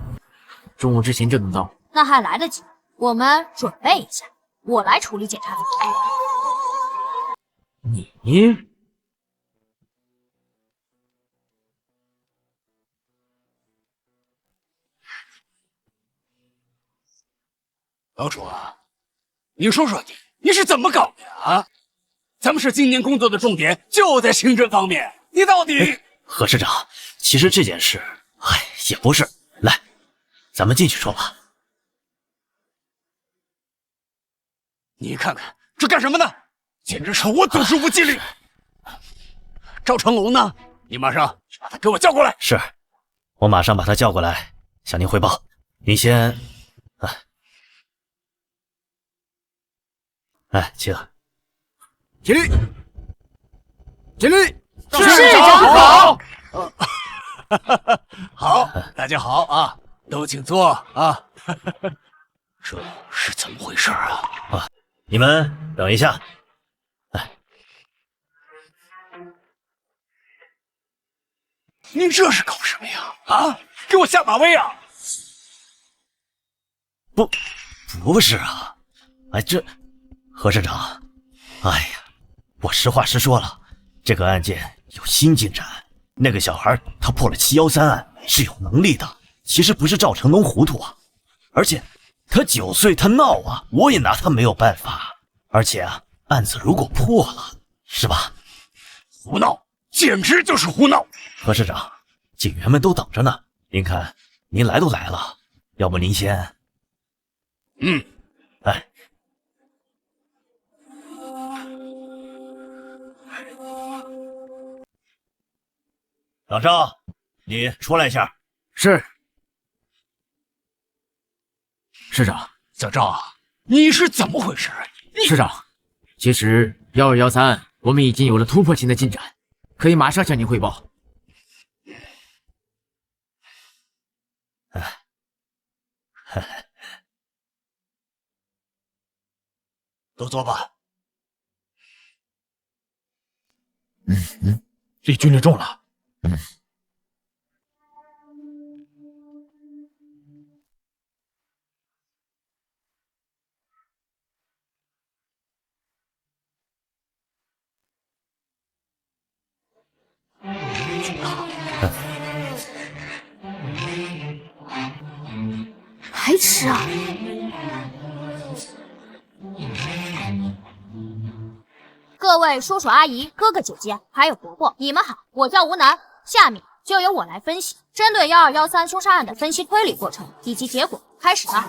中午之前就能到。那还来得及，我们准备一下，我来处理检查组。你？老楚啊，你说说你是怎么搞的啊？咱们市今年工作的重点就在刑侦方面，你到底……何市长，其实这件事，也不是。来，咱们进去说吧。你看看这干什么呢？简直是无组织无纪律！赵成龙呢？你马上把他给我叫过来。是，我马上把他叫过来，向您汇报。您先，请。起立！起立！市长好。好，大家好啊，都请坐啊。这是怎么回事啊？你们等一下。您这是搞什么呀？啊，给我下马威啊！不是啊，何市长，我实话实说了，这个案件有新进展。那个小孩他破了713案，是有能力的。其实不是赵成龙糊涂啊，而且他9岁，他闹啊，我也拿他没有办法。而且案子如果破了，是吧？胡闹，简直就是胡闹！何市长，警员们都等着呢。您看，您来都来了，要不您先……老赵，你出来一下。是。市长，小赵啊，你是怎么回事啊？市长，其实1213案我们已经有了突破性的进展，可以马上向您汇报。都坐吧。离军力重了。还吃啊？各位叔叔阿姨、哥哥姐姐，还有伯伯，你们好，我叫吴楠。下面就由我来分析针对1213凶杀案的分析推理过程以及结果。开始吧。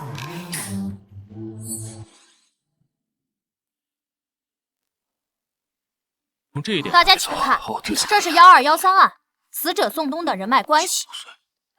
从这一点，大家请看，这是1213案死者宋东的人脉关系。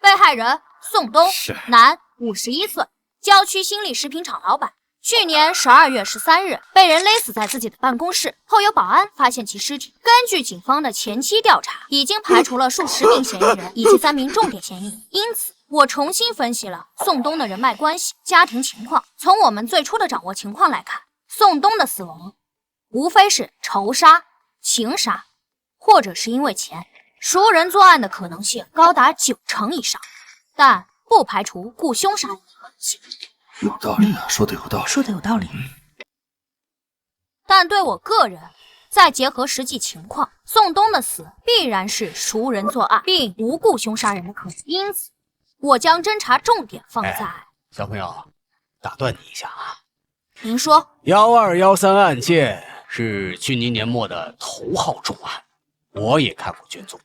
被害人宋东，男，51岁，郊区新力食品厂老板。去年12月13日被人勒死在自己的办公室，后有保安发现其尸体。根据警方的前期调查，已经排除了数10名嫌疑人以及3名重点嫌疑人。因此，我重新分析了宋东的人脉关系、家庭情况。从我们最初的掌握情况来看，宋东的死亡无非是仇杀、情杀，或者是因为钱。熟人作案的可能性高达90%以上，但不排除雇凶杀人的可能性。有道理啊，说的有道理，说的有道理。但对我个人，再结合实际情况，宋东的死必然是熟人作案，并无雇凶杀人的可能。因此，我将侦查重点放在……小朋友，打断你一下啊。您说1213案件是去年年末的头号重案，我也看过卷宗。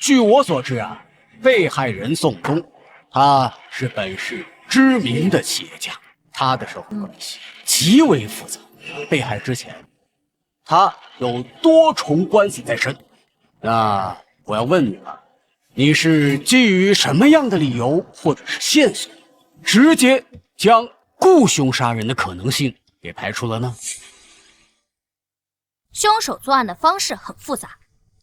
据我所知啊，被害人宋东，他是本市知名的企业家，他的社会关系极为复杂。被害之前，他有多重关系在身。那我要问你了，你是基于什么样的理由或者是线索，直接将雇凶杀人的可能性给排除了呢？凶手作案的方式很复杂。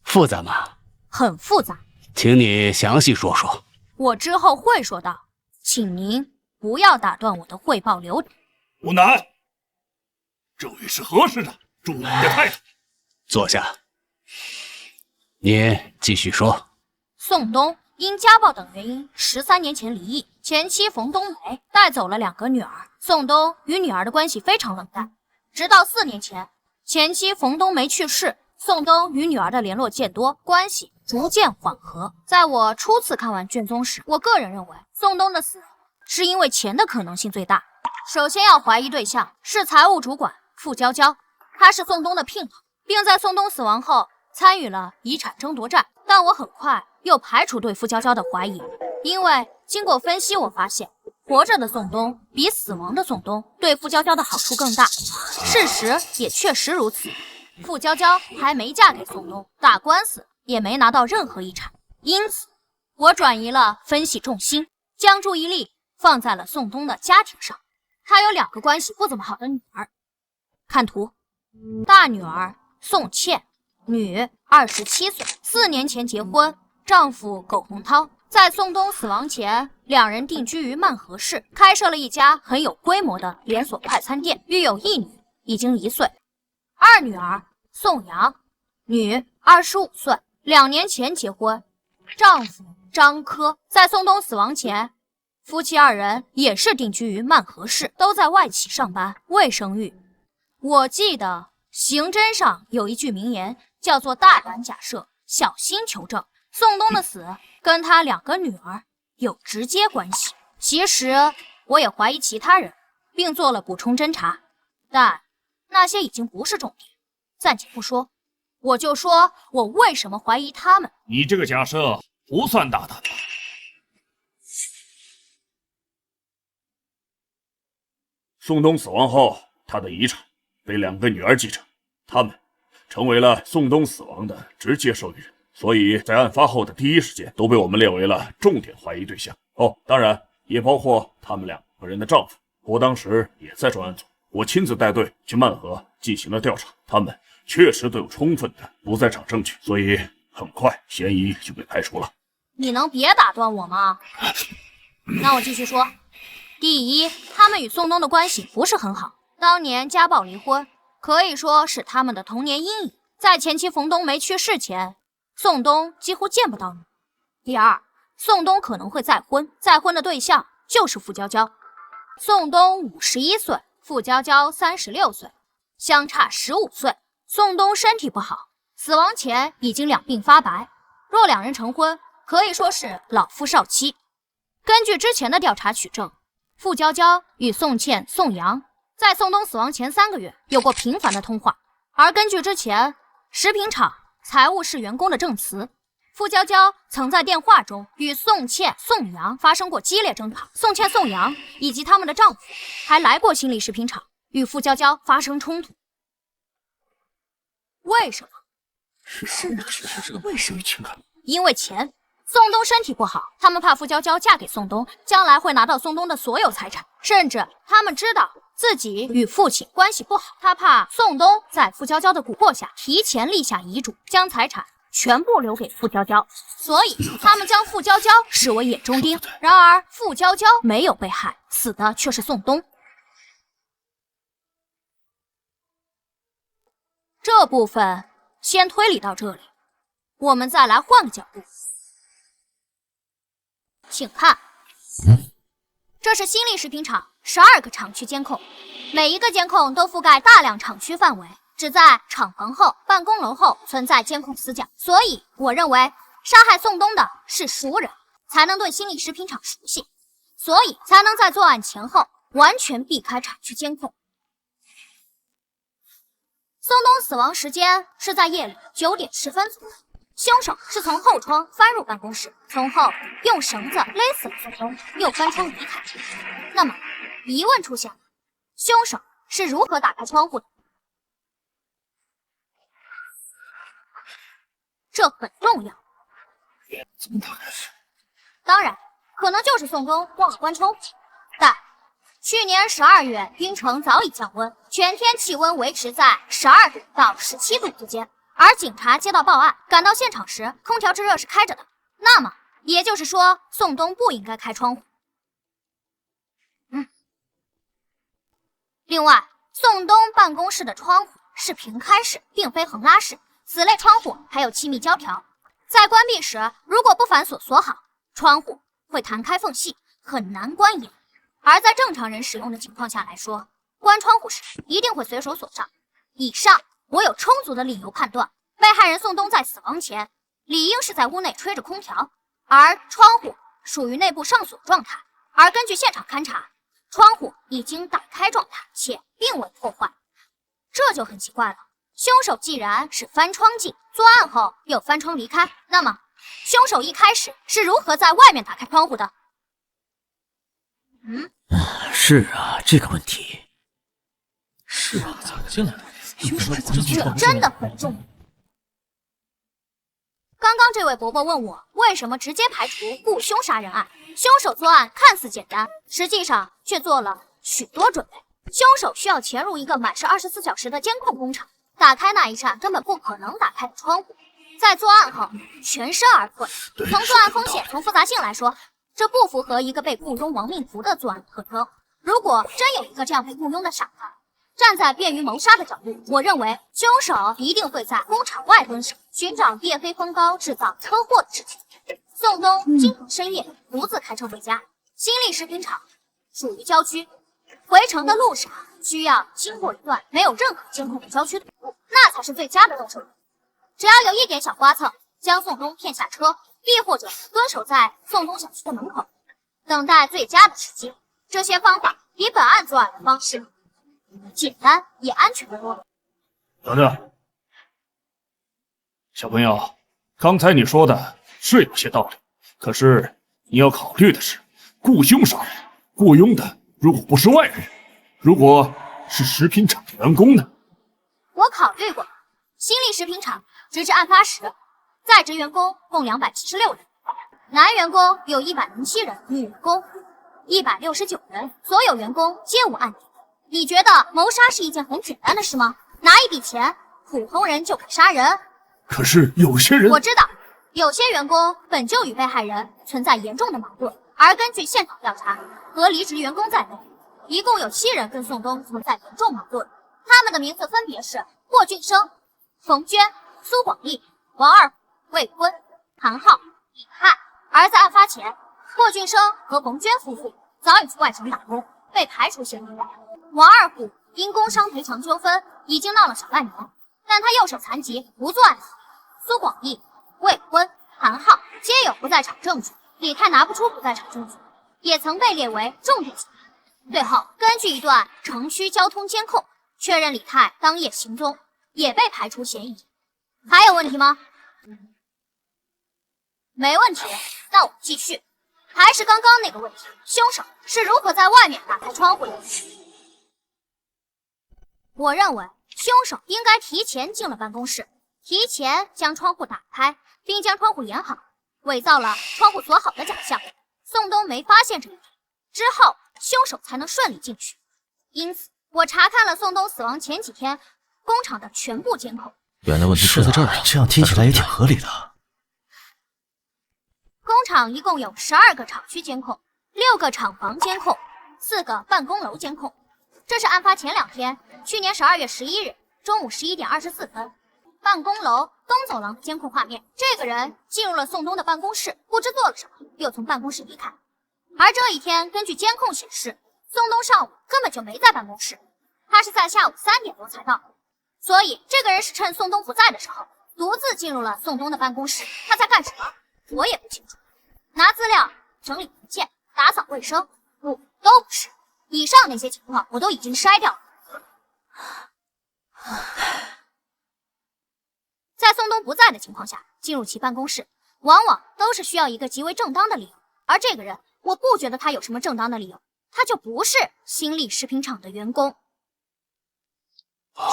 复杂吗？很复杂。请你详细说说。我之后会说到，请您不要打断我的汇报流程。吴南，这位是何市长？注意你的态度。坐下。你继续说。宋东因家暴等原因13年前离异，前妻冯冬梅带走了2个女儿。宋东与女儿的关系非常冷淡，直到4年前，前妻冯冬梅去世，宋东与女儿的联络渐多，关系逐渐缓和。在我初次看完卷宗时，我个人认为宋东的死是因为钱的可能性最大。首先要怀疑对象是财务主管傅娇娇，她是宋东的姘头，并在宋东死亡后参与了遗产争夺战。但我很快又排除对傅娇娇的怀疑，因为经过分析，我发现活着的宋东比死亡的宋东对傅娇娇的好处更大。事实也确实如此，傅娇娇还没嫁给宋东，打官司也没拿到任何遗产。因此，我转移了分析重心，将注意力放在了宋东的家庭上。他有2个关系不怎么好的女儿，看图，大女儿宋茜，女27岁，4年前结婚，丈夫苟洪涛。在宋东死亡前，2人定居于曼河市，开设了一家很有规模的连锁快餐店，育有1女，已经1岁。2女儿宋阳，女25岁，2年前结婚，丈夫张科。在宋东死亡前，夫妻2人也是定居于曼河市，都在外企上班，未生育。我记得刑侦上有一句名言，叫做大胆假设，小心求证。宋东的死跟他2个女儿有直接关系。其实我也怀疑其他人，并做了补充侦查，但那些已经不是重点，暂且不说。我就说我为什么怀疑他们。你这个假设不算大胆吧？宋东死亡后，他的遗产被2个女儿继承，他们成为了宋东死亡的直接受益人，所以在案发后的第一时间都被我们列为了重点怀疑对象。哦，当然也包括他们2个人的丈夫。我当时也在专案组，我亲自带队去曼河进行了调查，他们确实都有充分的不在场证据，所以很快嫌疑就被排除了。你能别打断我吗？那我继续说。第一，他们与宋东的关系不是很好，当年家暴离婚，可以说是他们的童年阴影。在前妻冯冬梅去世前，宋东几乎见不到女。第二，宋东可能会再婚，再婚的对象就是傅娇娇。宋东51岁，傅娇娇36岁，相差15岁。宋东身体不好，死亡前已经2鬓发白，若2人成婚，可以说是老夫少妻。根据之前的调查取证，傅娇娇与宋茜、宋阳在宋东死亡前3个月有过频繁的通话，而根据之前食品厂财务室员工的证词，傅娇娇曾在电话中与宋茜、宋阳发生过激烈争吵，宋茜、宋阳以及他们的丈夫还来过新力食品厂与傅娇娇发生冲突。为什么？为什么？因为钱。宋东身体不好，他们怕傅娇娇嫁给宋东，将来会拿到宋东的所有财产，甚至他们知道自己与父亲关系不好，他怕宋东在傅娇娇的蛊惑下提前立下遗嘱，将财产全部留给傅娇娇，所以他们将傅娇娇视为眼中钉。然而傅娇娇没有被害，死的却是宋东。这部分先推理到这里，我们再来换个角度。请看，这是新力食品厂12个厂区监控，每一个监控都覆盖大量厂区范围，只在厂房后、办公楼后存在监控死角。所以我认为杀害宋东的是熟人。才能对心理食品厂熟悉，所以才能在作案前后完全避开厂区监控。宋冬死亡时间是在夜里9点10分左右，凶手是从后窗翻入办公室，从后用绳子勒死了宋冬，又翻窗离开。那么疑问出现了，凶手是如何打开窗户的？这很重要。怎么打开？当然，可能就是宋冬忘了关窗户。但去年12月，京城早已降温，全天气温维持在12度到17度之间。而警察接到报案，赶到现场时，空调制热是开着的。那么，也就是说，宋冬不应该开窗户。另外，宋冬办公室的窗户是平开式，并非横拉式。此类窗户还有气密胶条，在关闭时，如果不反锁锁好，窗户会弹开缝隙，很难关严。而在正常人使用的情况下来说，关窗户时一定会随手锁上。以上我有充足的理由判断，被害人宋冬在死亡前理应是在屋内吹着空调，而窗户属于内部上锁状态。而根据现场勘查，窗户已经打开状态，且并未破坏，这就很奇怪了。凶手既然是翻窗进，作案后又翻窗离开，那么凶手一开始是如何在外面打开窗户的？是啊，这个问题。是啊，怎么进来的？凶手是怎么进来的？真的很重要。刚刚这位伯伯问我为什么直接排除雇凶杀人案，凶手作案看似简单，实际上却做了许多准备。凶手需要潜入一个满是24小时的监控工厂，打开那一扇根本不可能打开的窗户，在作案后全身而退。从作案风险、从复杂性来说，这不符合一个被雇佣亡命徒的作案特征。如果真有一个这样被雇佣的傻子，站在便于谋杀的角度，我认为凶手一定会在工厂外蹲守，寻找夜黑风高制造车祸的事情。宋冬今天深夜独自开车回家，新力食品厂属于郊区，回程的路上需要经过一段没有任何监控的郊区土路，那才是最佳的动手。只要有一点小刮蹭，将宋冬骗下车，亦或者蹲守在宋冬小区的门口，等待最佳的时机。这些方法比本案作案的方式简单也安全得多。等等，小朋友，刚才你说的是有些道理，可是你要考虑的是，雇凶杀人，雇佣的如果不是外人，如果是食品厂的员工呢？我考虑过，新力食品厂直至案发时，在职员工共276人，男员工有107人，女员工169人，所有员工皆无案底。你觉得谋杀是一件很简单的事吗？拿一笔钱，普通人就可杀人？可是有些人，我知道，有些员工本就与被害人存在严重的矛盾，而根据现场调查，和离职员工在内，一共有7人跟宋冬存在严重矛盾。他们的名字分别是霍俊生、冯娟、苏广利、王二虎、魏坤、韩浩、李汉。而在案发前，霍俊生和冯娟夫妇早已出外城打工，被排除嫌疑。王二虎因工伤赔偿纠纷已经闹了小半年，但他右手残疾，不作案。苏广义、魏坤、韩浩皆有不在场证据，李泰拿不出不在场证据，也曾被列为重点嫌疑。最后，根据一段城区交通监控确认李泰当夜行踪，也被排除嫌疑。还有问题吗？没问题，那我们继续。还是刚刚那个问题，凶手是如何在外面打开窗户的？我认为凶手应该提前进了办公室，提前将窗户打开，并将窗户掩好，伪造了窗户锁好的假象。宋冬没发现这一点，之后凶手才能顺利进去。因此，我查看了宋冬死亡前几天工厂的全部监控。原来问题出在这儿了，这样听起来也挺合理的。工厂一共有12个厂区监控，6个厂房监控，4个办公楼监控。这是案发前2天，去年12月11日中午11点24分，办公楼东走廊的监控画面。这个人进入了宋冬的办公室，不知做了什么，又从办公室离开。而这一天，根据监控显示，宋冬上午根本就没在办公室，他是在下午3点多才到。所以，这个人是趁宋冬不在的时候，独自进入了宋冬的办公室。他在干什么？我也不清楚。拿资料、整理文件、打扫卫生，不，都不是。以上那些情况我都已经筛掉了。在宋东不在的情况下，进入其办公室，往往都是需要一个极为正当的理由。而这个人，我不觉得他有什么正当的理由，他就不是新力食品厂的员工。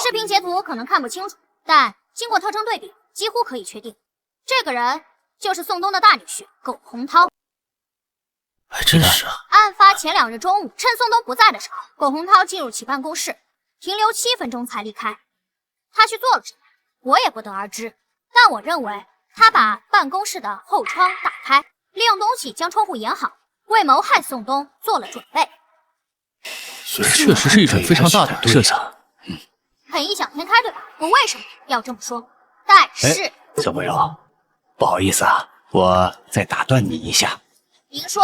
视频截图可能看不清楚，但经过特征对比，几乎可以确定，这个人就是宋东的大女婿苟洪涛。还真是啊！案发前2日中午，趁宋东不在的时候，苟洪涛进入其办公室，停留7分钟才离开。他去做了什么，我也不得而知。但我认为，他把办公室的后窗打开，利用东西将窗户掩好，为谋害宋东做了准备。这确实是一种非常大胆的设想。很异想天开，对吧？我为什么要这么说？但是，小朋友，不好意思啊，我再打断你一下。您说，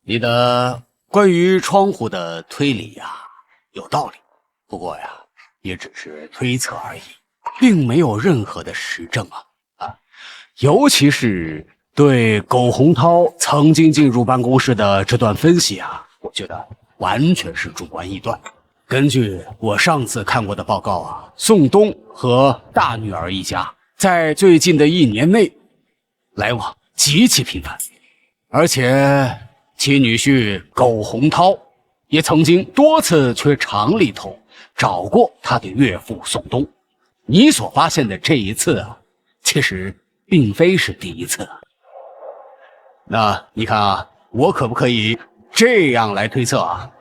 你的关于窗户的推理呀，有道理，不过呀，也只是推测而已，并没有任何的实证啊！尤其是对苟洪涛曾经进入办公室的这段分析啊，我觉得完全是主观臆断。根据我上次看过的报告啊，宋东和大女儿一家在最近的1年内来往极其频繁，而且其女婿苟洪涛也曾经多次去厂里头找过他的岳父宋东。你所发现的这一次啊，其实并非是第一次。那你看啊，我可不可以这样来推测啊？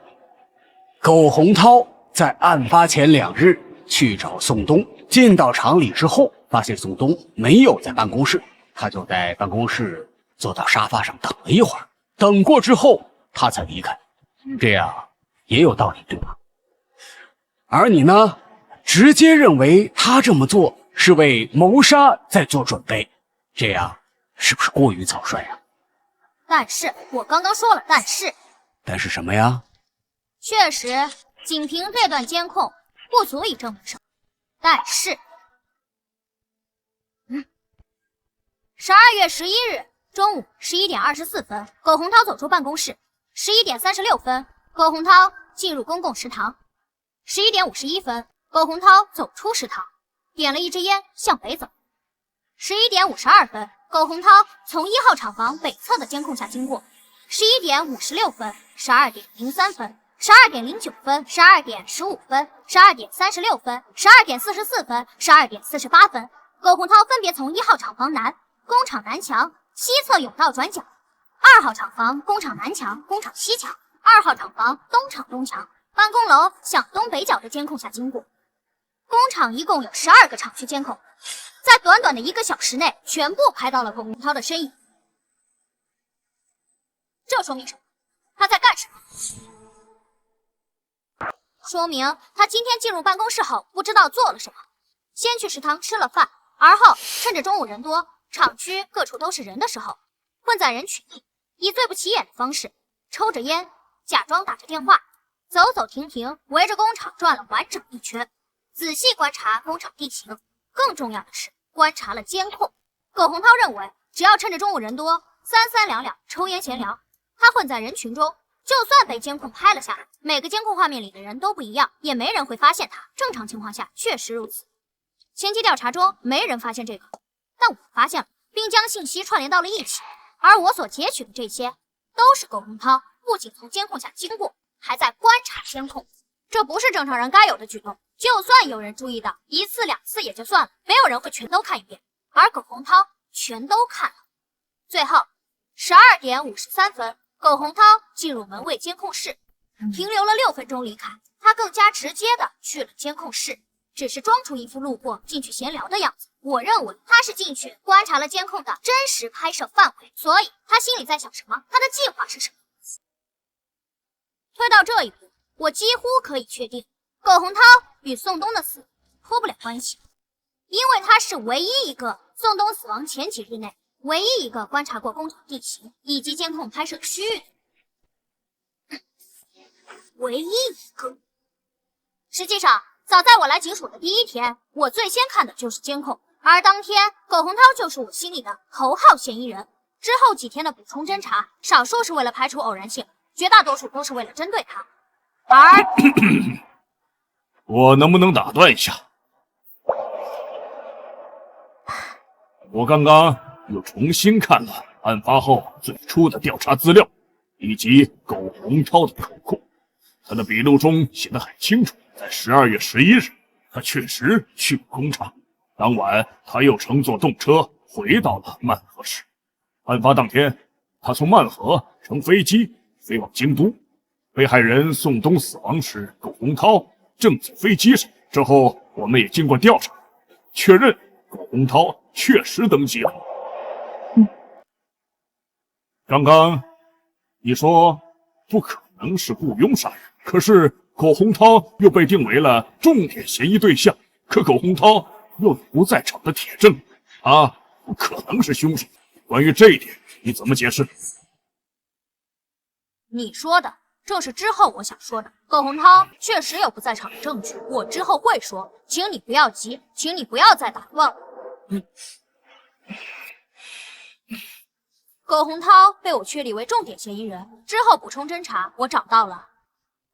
苟洪涛在案发前2日去找宋东，进到厂里之后，发现宋东没有在办公室，他就在办公室坐到沙发上等了一会儿，等过之后他才离开，这样也有道理，对吧？而你呢，直接认为他这么做是为谋杀在做准备，这样是不是过于草率啊？但是我刚刚说了，但是什么呀？确实，仅凭这段监控不足以证明什么。但是，12月11日中午11点24分，苟洪涛走出办公室。11点36分，苟洪涛进入公共食堂。11点51分，苟洪涛走出食堂，点了一支烟向北走。11点52分，苟洪涛从1号厂房北侧的监控下经过。11点56分、12点03分、12点09分、12点15分、12点36分、12点44分、12点48分，苟洪涛分别从1号厂房南、工厂南墙、西侧甬道转角，2号厂房、工厂南墙、工厂西墙、2号厂房、东厂东墙、办公楼向东北角的监控下经过。工厂一共有12个厂区监控，在短短的1个小时内，全部拍到了苟洪涛的身影。这说明什么？他在干什么？说明他今天进入办公室后不知道做了什么，先去食堂吃了饭，而后趁着中午人多，厂区各处都是人的时候，混在人群里，以最不起眼的方式抽着烟，假装打着电话，走走停停，围着工厂转了完整一圈，仔细观察工厂地形。更重要的是，观察了监控。苟洪涛认为，只要趁着中午人多，三三两两抽烟闲聊，他混在人群中，就算被监控拍了下来，每个监控画面里的人都不一样，也没人会发现他。正常情况下确实如此。前期调查中没人发现这个，但我发现了，并将信息串联到了一起。而我所截取的这些，都是苟洪涛不仅从监控下经过，还在观察监控。这不是正常人该有的举动。就算有人注意到1次2次也就算了，没有人会全都看一遍，而苟洪涛全都看了。最后12点53分，苟洪涛进入门卫监控室，停留了6分钟离开。他更加直接的去了监控室，只是装出一副路过进去闲聊的样子。我认为他是进去观察了监控的真实拍摄范围，所以他心里在想什么，他的计划是什么。推到这一步，我几乎可以确定，苟洪涛与宋东的死脱不了关系，因为他是唯一一个宋东死亡前几日内唯一一个观察过工厂地形以及监控拍摄区域的唯一一个。实际上，早在我来警署的第1天，我最先看的就是监控，而当天，苟洪涛就是我心里的头号嫌疑人。之后几天的补充侦查，少数是为了排除偶然性，绝大多数都是为了针对他。而我能不能打断一下？我刚刚又重新看了案发后最初的调查资料，以及苟洪涛的口供。他的笔录中写得很清楚，在12月11日，他确实去过工厂。当晚，他又乘坐动车回到了曼河市。案发当天，他从曼河乘飞机飞往京都。被害人宋东死亡时，苟洪涛正在飞机上。之后，我们也经过调查，确认苟洪涛确实登机了。刚刚你说不可能是雇佣杀人，可是苟洪涛又被定为了重点嫌疑对象，可苟洪涛又有不在场的铁证，他不可能是凶手。关于这一点，你怎么解释？你说的正是之后我想说的。苟洪涛确实有不在场的证据，我之后会说，请你不要急，请你不要再打断我。苟洪涛被我确立为重点嫌疑人，之后补充侦查，我找到了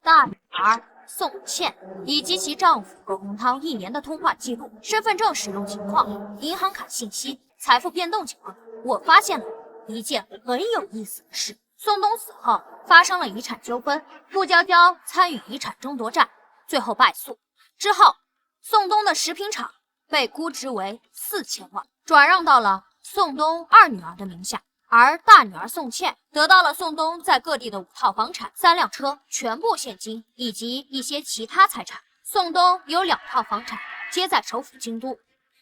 大女儿宋茜以及其丈夫苟洪涛1年的通话记录、身份证使用情况、银行卡信息、财富变动情况。我发现了一件很有意思的事：宋东死后发生了遗产纠纷，顾娇娇参与遗产争夺战，最后败诉。之后，宋东的食品厂被估值为4000万，转让到了宋东2女儿的名下。而大女儿宋茜得到了宋东在各地的5套房产、3辆车，全部现金以及一些其他财产。宋东有2套房产，皆在首府京都，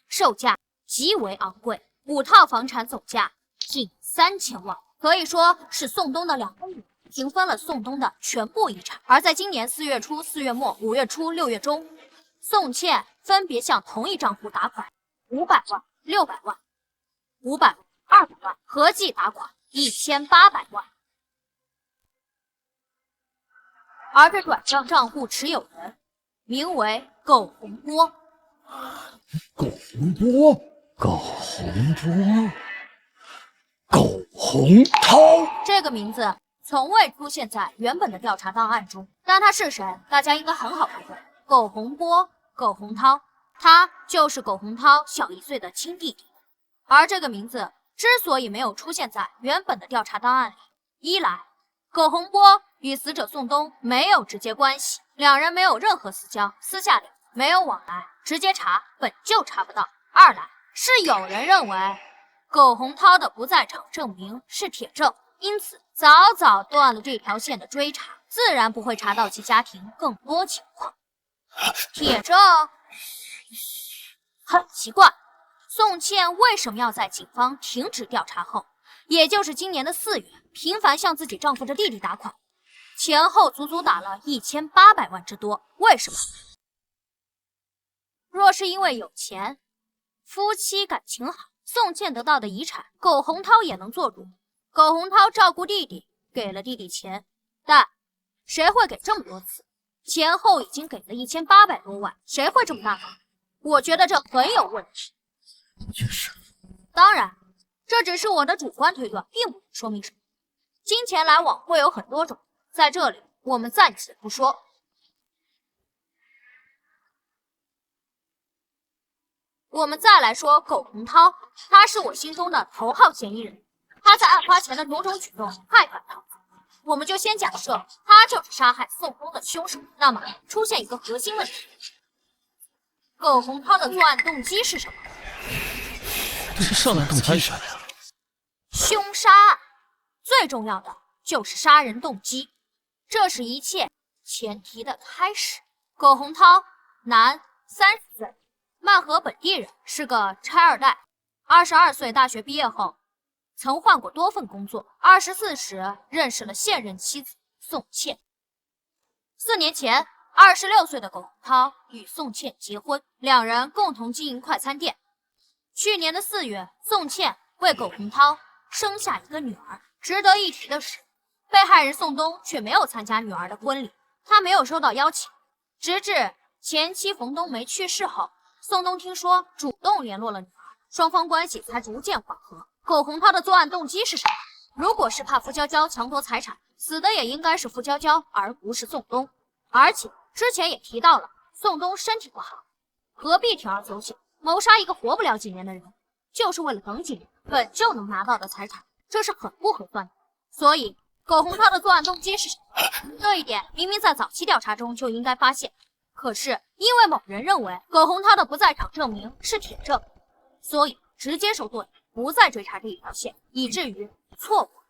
售价极为昂贵，5套房产总价近3000万，可以说是宋东的2个女儿平分了宋东的全部遗产。而在今年4月初、4月末、5月初、6月中，宋茜分别向同一账户打款500万、600万、500万、200万，合计打款1800万。而这转账账户持有人名为苟洪波。苟洪波，苟洪波，苟洪涛，这个名字从未出现在原本的调查档案中，但他是谁，大家应该很好推断。苟洪波，苟洪涛，他就是苟洪涛小1岁的亲弟弟。而这个名字之所以没有出现在原本的调查档案里，一来，苟洪波与死者宋东没有直接关系，两人没有任何私交，私下里没有往来，直接查本就查不到；二来，是有人认为苟洪涛的不在场证明是铁证，因此早早断了这条线的追查，自然不会查到其家庭更多情况。铁证很奇怪。宋茜为什么要在警方停止调查后，也就是今年的4月，频繁向自己丈夫的弟弟打款，前后足足打了1800万之多？为什么？若是因为有钱，夫妻感情好，宋茜得到的遗产，苟洪涛也能做主。苟洪涛照顾弟弟，给了弟弟钱，但谁会给这么多次？前后已经给了1800多万，谁会这么大方？我觉得这很有问题。确实，当然，这只是我的主观推断，并不说明什么。金钱来往会有很多种，在这里我们暂且不说。我们再来说苟洪涛，他是我心中的头号嫌疑人。他在案发前的种种举动太反常，我们就先假设他就是杀害宋东的凶手。那么出现一个核心问题：苟洪涛的作案动机是什么？这是上来动机什么呀？凶杀案最重要的就是杀人动机，这是一切前提的开始。苟洪涛，男，30岁，曼河本地人，是个拆二代。22岁大学毕业后，曾换过多份工作。24时认识了现任妻子宋茜。4年前，26岁的苟洪涛与宋茜结婚，两人共同经营快餐店。去年的4月，宋茜为苟洪涛生下一个女儿。值得一提的是，被害人宋东却没有参加女儿的婚礼，他没有收到邀请。直至前妻冯冬梅去世后，宋东听说主动联络了女儿，双方关系才逐渐缓和。苟洪涛的作案动机是什么？如果是怕傅娇娇强夺财产，死的也应该是傅娇娇，而不是宋东。而且之前也提到了，宋东身体不好，何必铤而走险，谋杀一个活不了几年的人，就是为了等几年本就能拿到的财产，这是很不合算的。所以苟洪涛的作案动机是什么？这一点明明在早期调查中就应该发现，可是因为某人认为苟洪涛的不在场证明是铁证，所以直接收队，不再追查这一条线，以至于错过。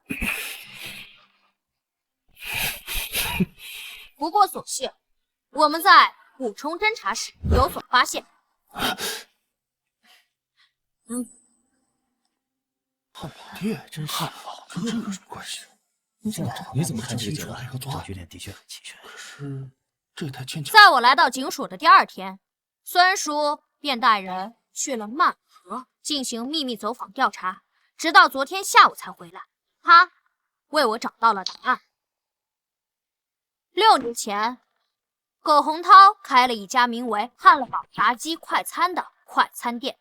不过所幸我们在补充侦查时有所发现。汉老爹真是跟这有什么关系？你怎么看这个结论？证据链的确很齐全。可是这也太牵强。在我来到警署的第2天，孙叔便带人去了曼河进行秘密走访调查，直到昨天下午才回来。他为我找到了答案。6年前，苟洪涛开了一家名为汉乐宝炸鸡快餐的快餐店。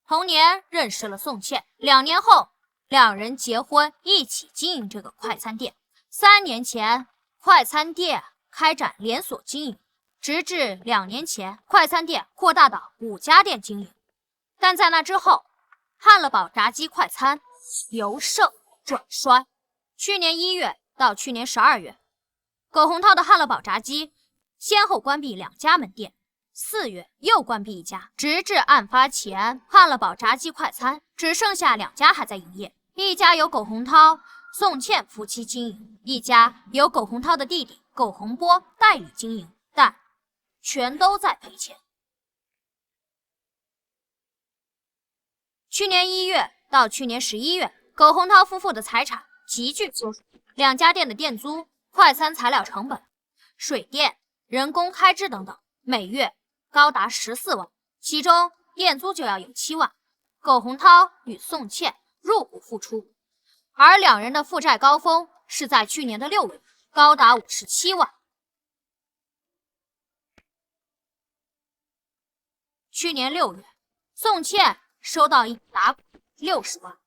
同年认识了宋茜，2年后两人结婚，一起经营这个快餐店。3年前，快餐店开展连锁经营，直至2年前，快餐店扩大到5家店经营。但在那之后，汉乐宝炸鸡快餐由盛转衰。去年1月到去年12月，苟洪涛的汉乐宝炸鸡先后关闭2家门店，4月又关闭1家，直至案发前，汉乐宝炸鸡快餐只剩下2家还在营业，一家由苟洪涛、宋茜夫妻经营，一家由苟洪涛的弟弟苟洪波代理经营，但全都在赔钱。去年1月到去年11月，苟洪涛夫妇的财产急剧缩水，2家店的店租、快餐材料成本、水电、人工开支等等，每月高达14万，其中店租就要有7万。苟洪涛与宋茜入股付出，而2人的负债高峰是在去年的6月，高达57万。去年6月，宋茜收到一笔打款60万，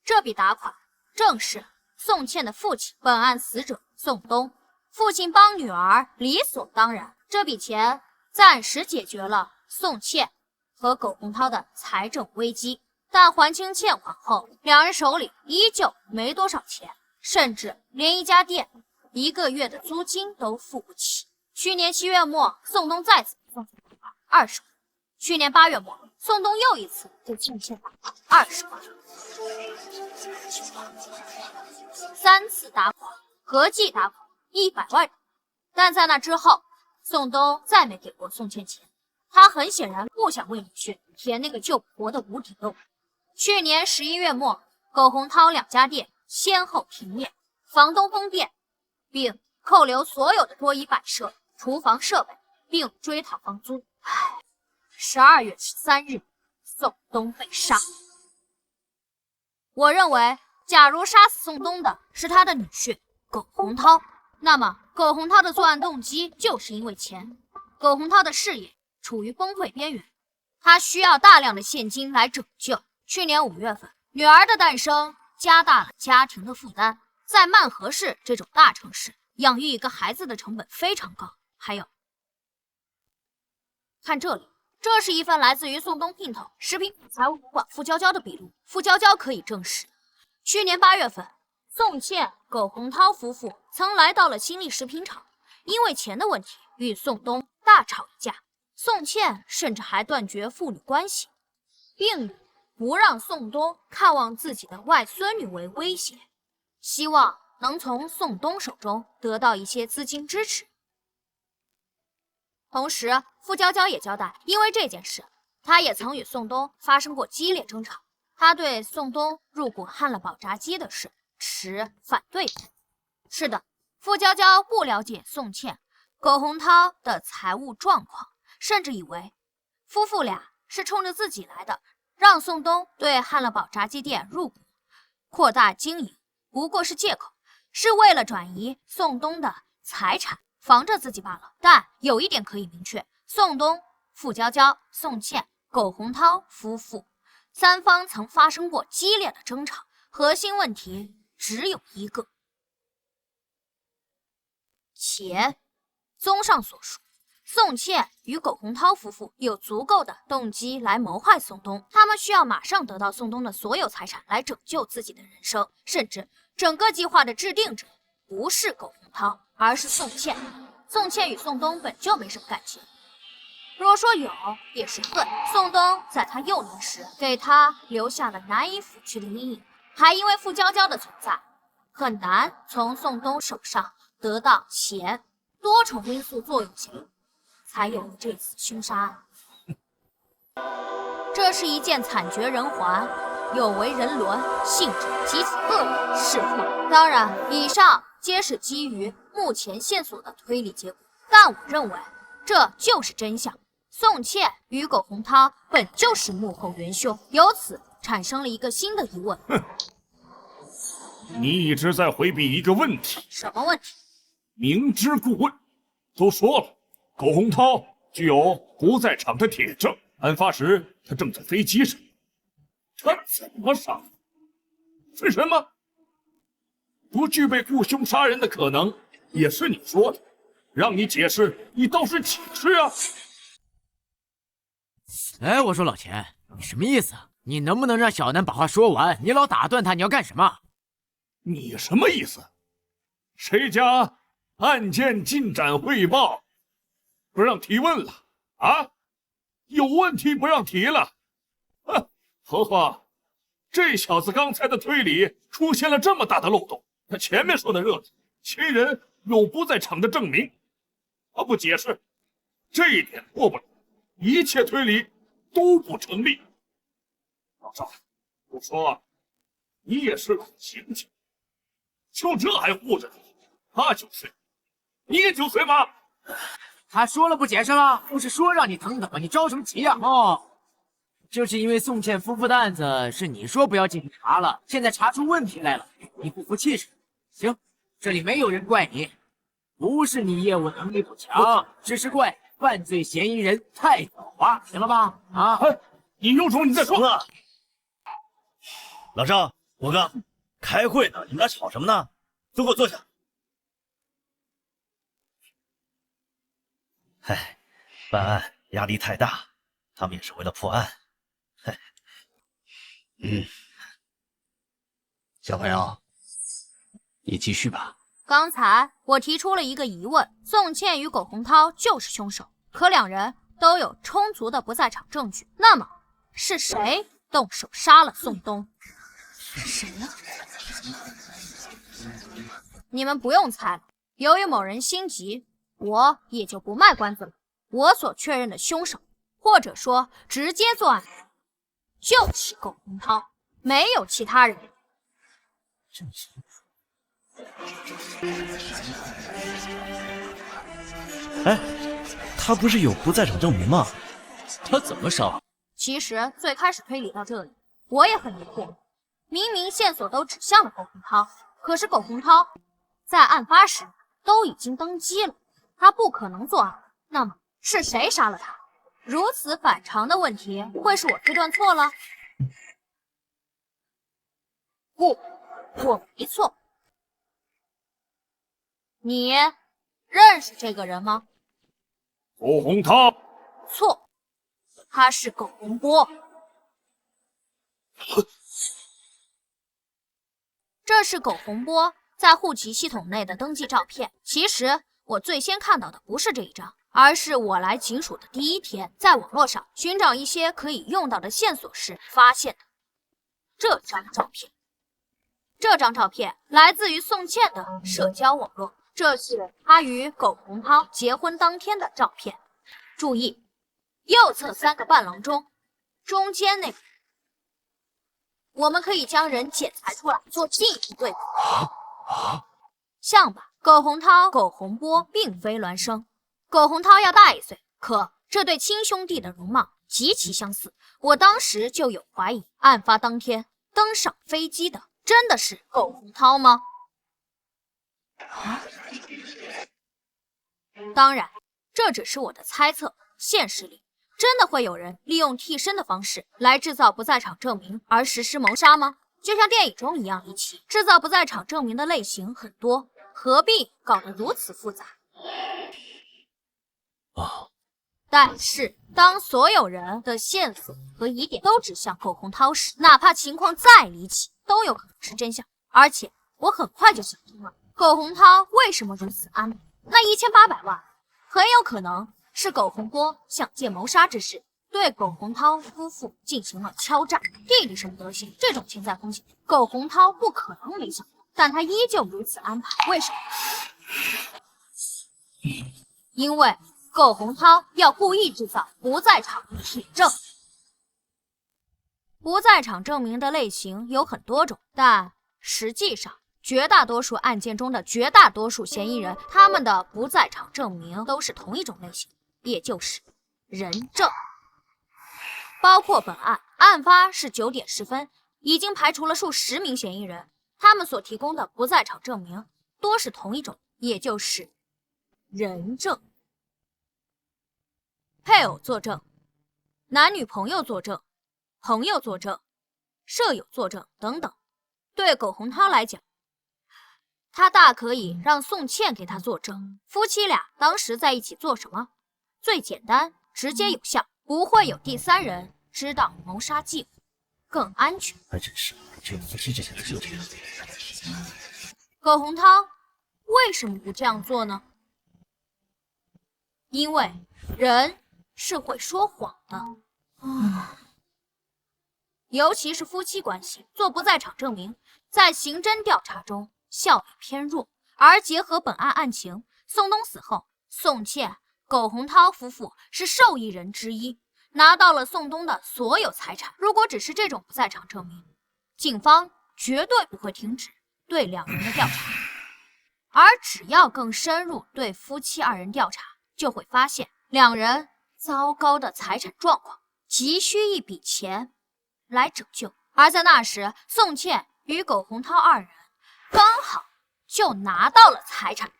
这笔打款正是宋茜的父亲，本案死者宋东。父亲帮女儿，理所当然，这笔钱暂时解决了宋茜和苟洪涛的财政危机。但还清欠款后，2人手里依旧没多少钱，甚至连一家店1个月的租金都付不起。去年7月末，宋东再次送钱20万。去年8月末，宋东又一次给宋茜打款20万。3次打款，合计打款100万。但在那之后，宋东再没给过宋茜钱，他很显然不想为女婿填那个救不活的无底洞。去年11月末，苟洪涛2家店先后停业，房东封店，并扣留所有的桌椅摆设、厨房设备，并追讨房租。12月13日，宋东被杀。我认为，假如杀死宋东的是他的女婿苟洪涛，那么苟洪涛的作案动机就是因为钱。苟洪涛的事业处于崩溃边缘，他需要大量的现金来拯救。去年5月份，女儿的诞生加大了家庭的负担。在曼河市这种大城市，养育一个孩子的成本非常高。还有，看这里，这是一份来自于宋东姘头食品财务主管傅娇娇的笔录。傅娇娇可以证实，去年8月份，宋茜、苟洪涛夫妇曾来到了新力食品厂，因为钱的问题与宋东大吵一架。宋茜甚至还断绝父女关系，并以不让宋东看望自己的外孙女为威胁，希望能从宋东手中得到一些资金支持。同时，傅娇娇也交代，因为这件事，她也曾与宋东发生过激烈争吵。她对宋东入股汉乐宝炸鸡的事持反对派。是的，傅娇娇不了解宋茜、苟洪涛的财务状况，甚至以为夫妇俩是冲着自己来的，让宋东对汉乐宝炸鸡店入股，扩大经营，不过是借口，是为了转移宋东的财产，防着自己罢了。但有一点可以明确，宋东、傅娇娇、宋茜、苟洪涛夫妇三方曾发生过激烈的争吵，核心问题只有一个：钱。综上所述，宋茜与苟洪涛夫妇有足够的动机来谋害宋冬，他们需要马上得到宋冬的所有财产来拯救自己的人生，甚至整个计划的制定者不是苟洪涛，而是宋茜。宋茜与宋冬本就没什么感情，若说有，也是恨。宋冬在他幼年时给他留下了难以抚去的阴影，还因为傅娇娇的存在，很难从宋冬手上得到钱。多重因素作用下，才有了这次凶杀案。这是一件惨绝人寰、有违人伦、性质极其恶劣的事故。当然，以上皆是基于目前线索的推理结果，但我认为这就是真相。宋茜与苟洪涛本就是幕后元凶，由此产生了一个新的疑问。你一直在回避一个问题。什么问题？明知故问。都说了，苟洪涛具有不在场的铁证，案发时他正在飞机上，他怎么杀？是什么？不具备雇凶杀人的可能，也是你说的。让你解释，你倒是解释啊！哎，我说老钱，你什么意思啊？你能不能让小南把话说完？你老打断他，你要干什么？你什么意思？谁家案件进展汇报不让提问了啊？有问题不让提了？哼！何况这小子刚才的推理出现了这么大的漏洞。他前面说的热情，亲人有不在场的证明，他不解释，这一点过不了，一切推理都不成立。老赵，我说你也是个刑警，就这还护着你？他9岁。你也9岁吗？他说了不解释了，不是说让你等等吗？你着什么急呀？哦，就是因为宋茜夫妇的案子是你说不要进去查了，现在查出问题来了，你不服气是？行，这里没有人怪你，不是你业务能力不强，只是怪犯罪嫌疑人太狡猾，行了吧？啊，你有种你再说。老赵，我哥，开会呢，你们俩吵什么呢？都给我坐下。唉，办案压力太大，他们也是为了破案。唉，小朋友，你继续吧。刚才我提出了一个疑问：宋茜与苟洪涛就是凶手，可两人都有充足的不在场证据，那么是谁动手杀了宋冬？是谁呢？你们不用猜了，由于某人心急，我也就不卖关子了。我所确认的凶手，或者说直接作案，就是苟洪涛，没有其他人。哎，他不是有不在场证明吗？他怎么杀？其实最开始推理到这里，我也很疑惑，明明线索都指向了苟洪涛，可是苟洪涛在案发时都已经登机了，他不可能作案。那么是谁杀了他？如此反常的问题，会是我推断错了？不，我没错。你认识这个人吗？苟洪涛。错，他是苟洪波。这是苟洪波在户籍系统内的登记照片。其实我最先看到的不是这一张，而是我来警署的第一天，在网络上寻找一些可以用到的线索时发现的这张照片。这张照片来自于宋茜的社交网络，这是她与苟洪涛结婚当天的照片。注意，右侧3个伴郎中，中间那个，我们可以将人剪裁出来做进一步对比。像吧，苟洪涛、苟洪波并非孪生，苟洪涛要大1岁，可这对亲兄弟的容貌极其相似。我当时就有怀疑，案发当天登上飞机的真的是苟洪涛吗？当然，这只是我的猜测，现实里真的会有人利用替身的方式来制造不在场证明而实施谋杀吗？就像电影中一样离奇，制造不在场证明的类型很多，何必搞得如此复杂？但是当所有人的线索和疑点都指向苟洪涛时，哪怕情况再离奇，都有可能是真相。而且我很快就想通了，苟洪涛为什么如此安排？那1800万很有可能是苟洪波想借谋杀之事对苟洪涛夫妇进行了敲诈。弟弟什么德行，这种潜在风险，苟洪涛不可能没想到，但他依旧如此安排。为什么？因为苟洪涛要故意制造不在场的铁证。不在场证明的类型有很多种，但实际上绝大多数案件中的绝大多数嫌疑人，他们的不在场证明都是同一种类型，也就是人证。包括本案，案发是9点10分，已经排除了数10名嫌疑人，他们所提供的不在场证明多是同一种，也就是人证。配偶作证、男女朋友作证、朋友作证、舍友作证等等。对苟洪涛来讲，他大可以让宋茜给他作证，夫妻俩当时在一起做什么，最简单、直接有效，不会有第三人知道谋杀计划，更安全。还真是，这夫妻之间的事情。苟洪涛为什么不这样做呢？因为人是会说谎的。尤其是夫妻关系，做不在场证明，在刑侦调查中效率偏弱。而结合本案案情，宋东死后，宋茜、苟洪涛夫妇是受益人之一，拿到了宋东的所有财产。如果只是这种不在场证明，警方绝对不会停止对两人的调查。而只要更深入对夫妻二人调查，就会发现两人糟糕的财产状况，急需一笔钱来拯救。而在那时，宋茜与苟洪涛二人刚好就拿到了财产。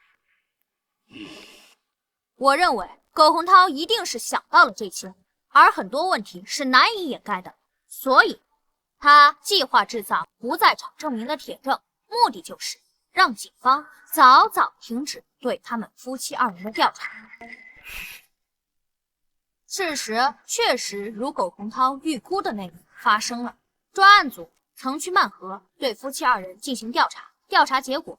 我认为苟洪涛一定是想到了这些，而很多问题是难以掩盖的，所以他计划制造不在场证明的铁证，目的就是让警方早早停止对他们夫妻二人的调查。事实确实如苟洪涛预估的那样发生了。专案组曾去曼河对夫妻二人进行调查，调查结果，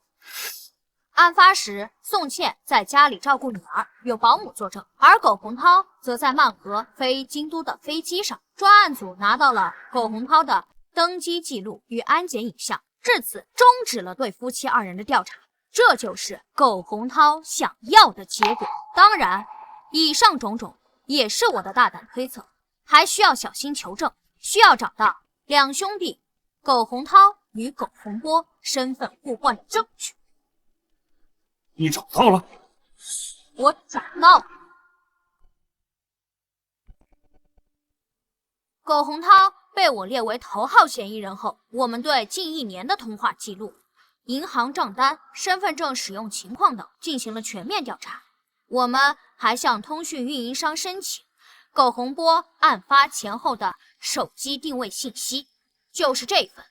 案发时宋茜在家里照顾女儿，有保姆作证，而苟洪涛则在曼河飞京都的飞机上。专案组拿到了苟洪涛的登机记录与安检影像，至此终止了对夫妻二人的调查。这就是苟洪涛想要的结果。当然，以上种种也是我的大胆推测，还需要小心求证，需要找到两兄弟苟洪涛与苟洪波身份互换的证据。你找到了？我找到了。苟洪涛被我列为头号嫌疑人后，我们对近1年的通话记录、银行账单、身份证使用情况等进行了全面调查。我们还向通讯运营商申请苟洪波案发前后的手机定位信息，就是这份。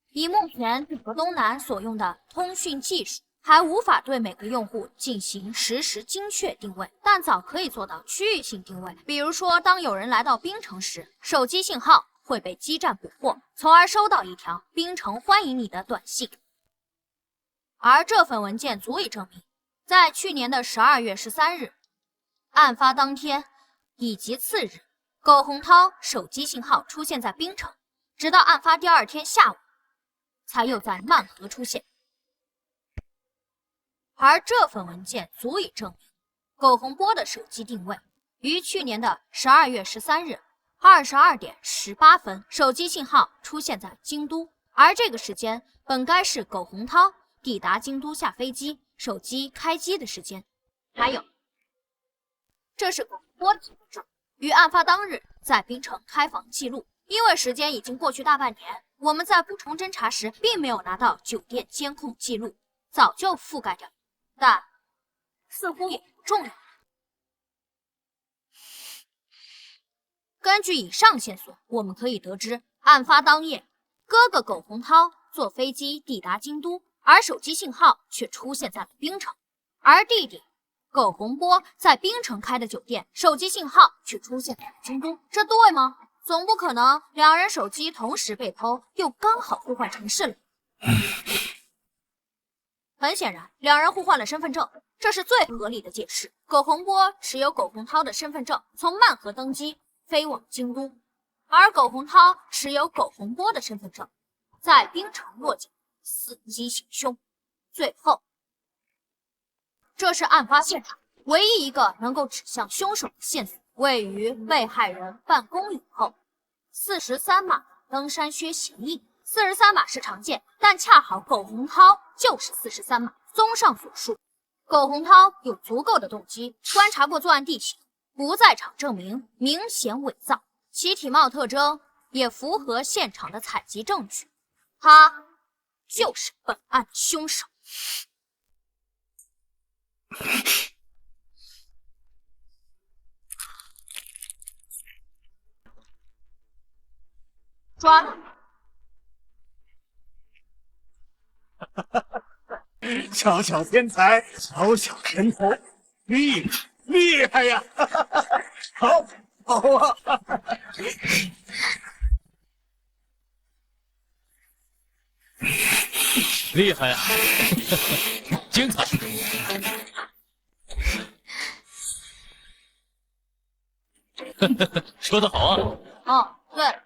以目前整个东南所用的通讯技术，还无法对每个用户进行实时精确定位，但早可以做到区域性定位。比如说，当有人来到槟城时，手机信号会被基站捕获，从而收到一条槟城欢迎你的短信。而这份文件足以证明，在去年的12月13日，案发当天以及次日，苟洪涛手机信号出现在槟城，直到案发第2天下午，才又在曼河出现。而这份文件足以证明，苟洪波的手机定位于去年的12月13日22点18分，手机信号出现在京都，而这个时间本该是苟洪涛抵达京都下飞机、手机开机的时间。还有，这是苟洪波的身份证，于案发当日在槟城开房记录。因为时间已经过去大半年，我们在补充侦查时并没有拿到酒店监控记录，早就覆盖掉，但似乎也不重要。根据以上线索，我们可以得知，案发当夜，哥哥苟洪涛坐飞机抵达京都，而手机信号却出现在了冰城，而弟弟苟洪波在冰城开的酒店，手机信号却出现在了京都，这对吗？总不可能两人手机同时被偷，又刚好互换城市了。很显然，两人互换了身份证，这是最合理的解释。苟洪波持有苟洪涛的身份证，从曼河登机飞往京都，而苟洪涛持有苟洪波的身份证，在冰城落脚，伺机行凶。最后，这是案发现场唯一一个能够指向凶手的线索，位于被害人办公椅后43码登山靴鞋印。43码是常见，但恰好苟洪涛就是43码。综上所述，苟洪涛有足够的动机，观察过作案地形，不在场证明明显伪造，其体貌特征也符合现场的采集证据，他就是本案的凶手。抓他！小小天才，小小神头，厉害呀！好啊！厉害呀！精彩！说得好啊！哦，对了，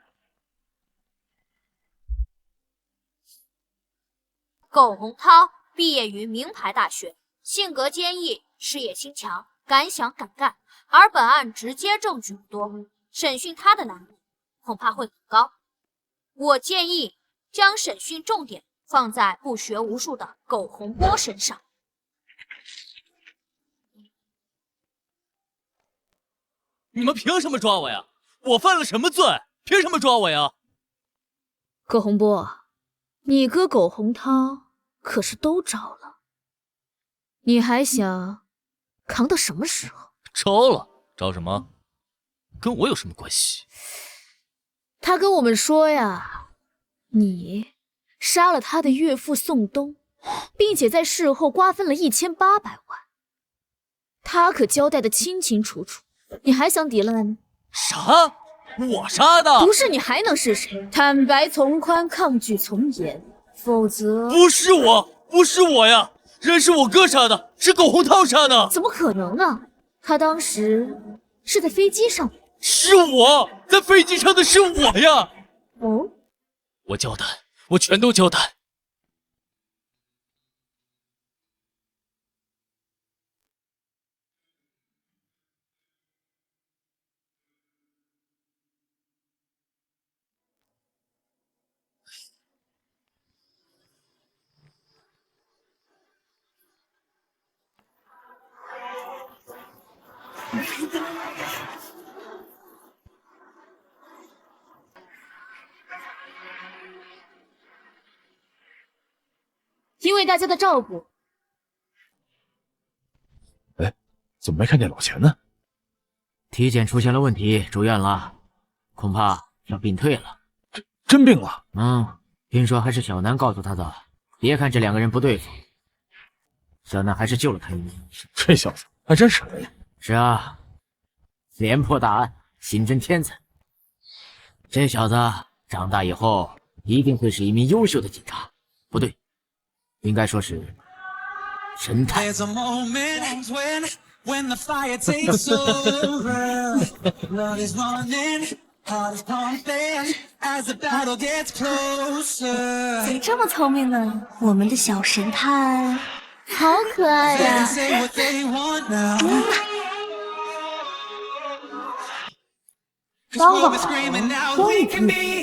苟洪涛毕业于名牌大学，性格坚毅，事业心强，敢想敢干。而本案直接证据不多，审讯他的难度恐怕会很高。我建议将审讯重点放在不学无术的苟洪波身上。你们凭什么抓我呀？我犯了什么罪？凭什么抓我呀？苟洪波，你哥苟洪涛可是都招了，你还想扛到什么时候？招了？招什么？跟我有什么关系？他跟我们说呀，你杀了他的岳父宋东，并且在事后瓜分了1800万，他可交代的清清楚楚，你还想抵赖吗？啥？我杀的？不是你还能是谁？坦白从宽，抗拒从严，否则……不是我，不是我呀！人是我哥杀的，是苟洪涛杀的。怎么可能呢？他当时是在飞机上。是我在飞机上的，是我呀！哦，我交代，我全都交代。因为大家的照顾，哎，怎么没看见老钱呢？体检出现了问题，住院了，恐怕要病退了。真病了？听说还是小南告诉他的。别看这两个人不对付，小南还是救了他一命。这小子还真是。是啊，连破大案，刑侦天才。这小子长大以后一定会是一名优秀的警察。不对，应该说是神探。怎么这么聪明呢？我们的小神探好可爱呀！当个好人终于可以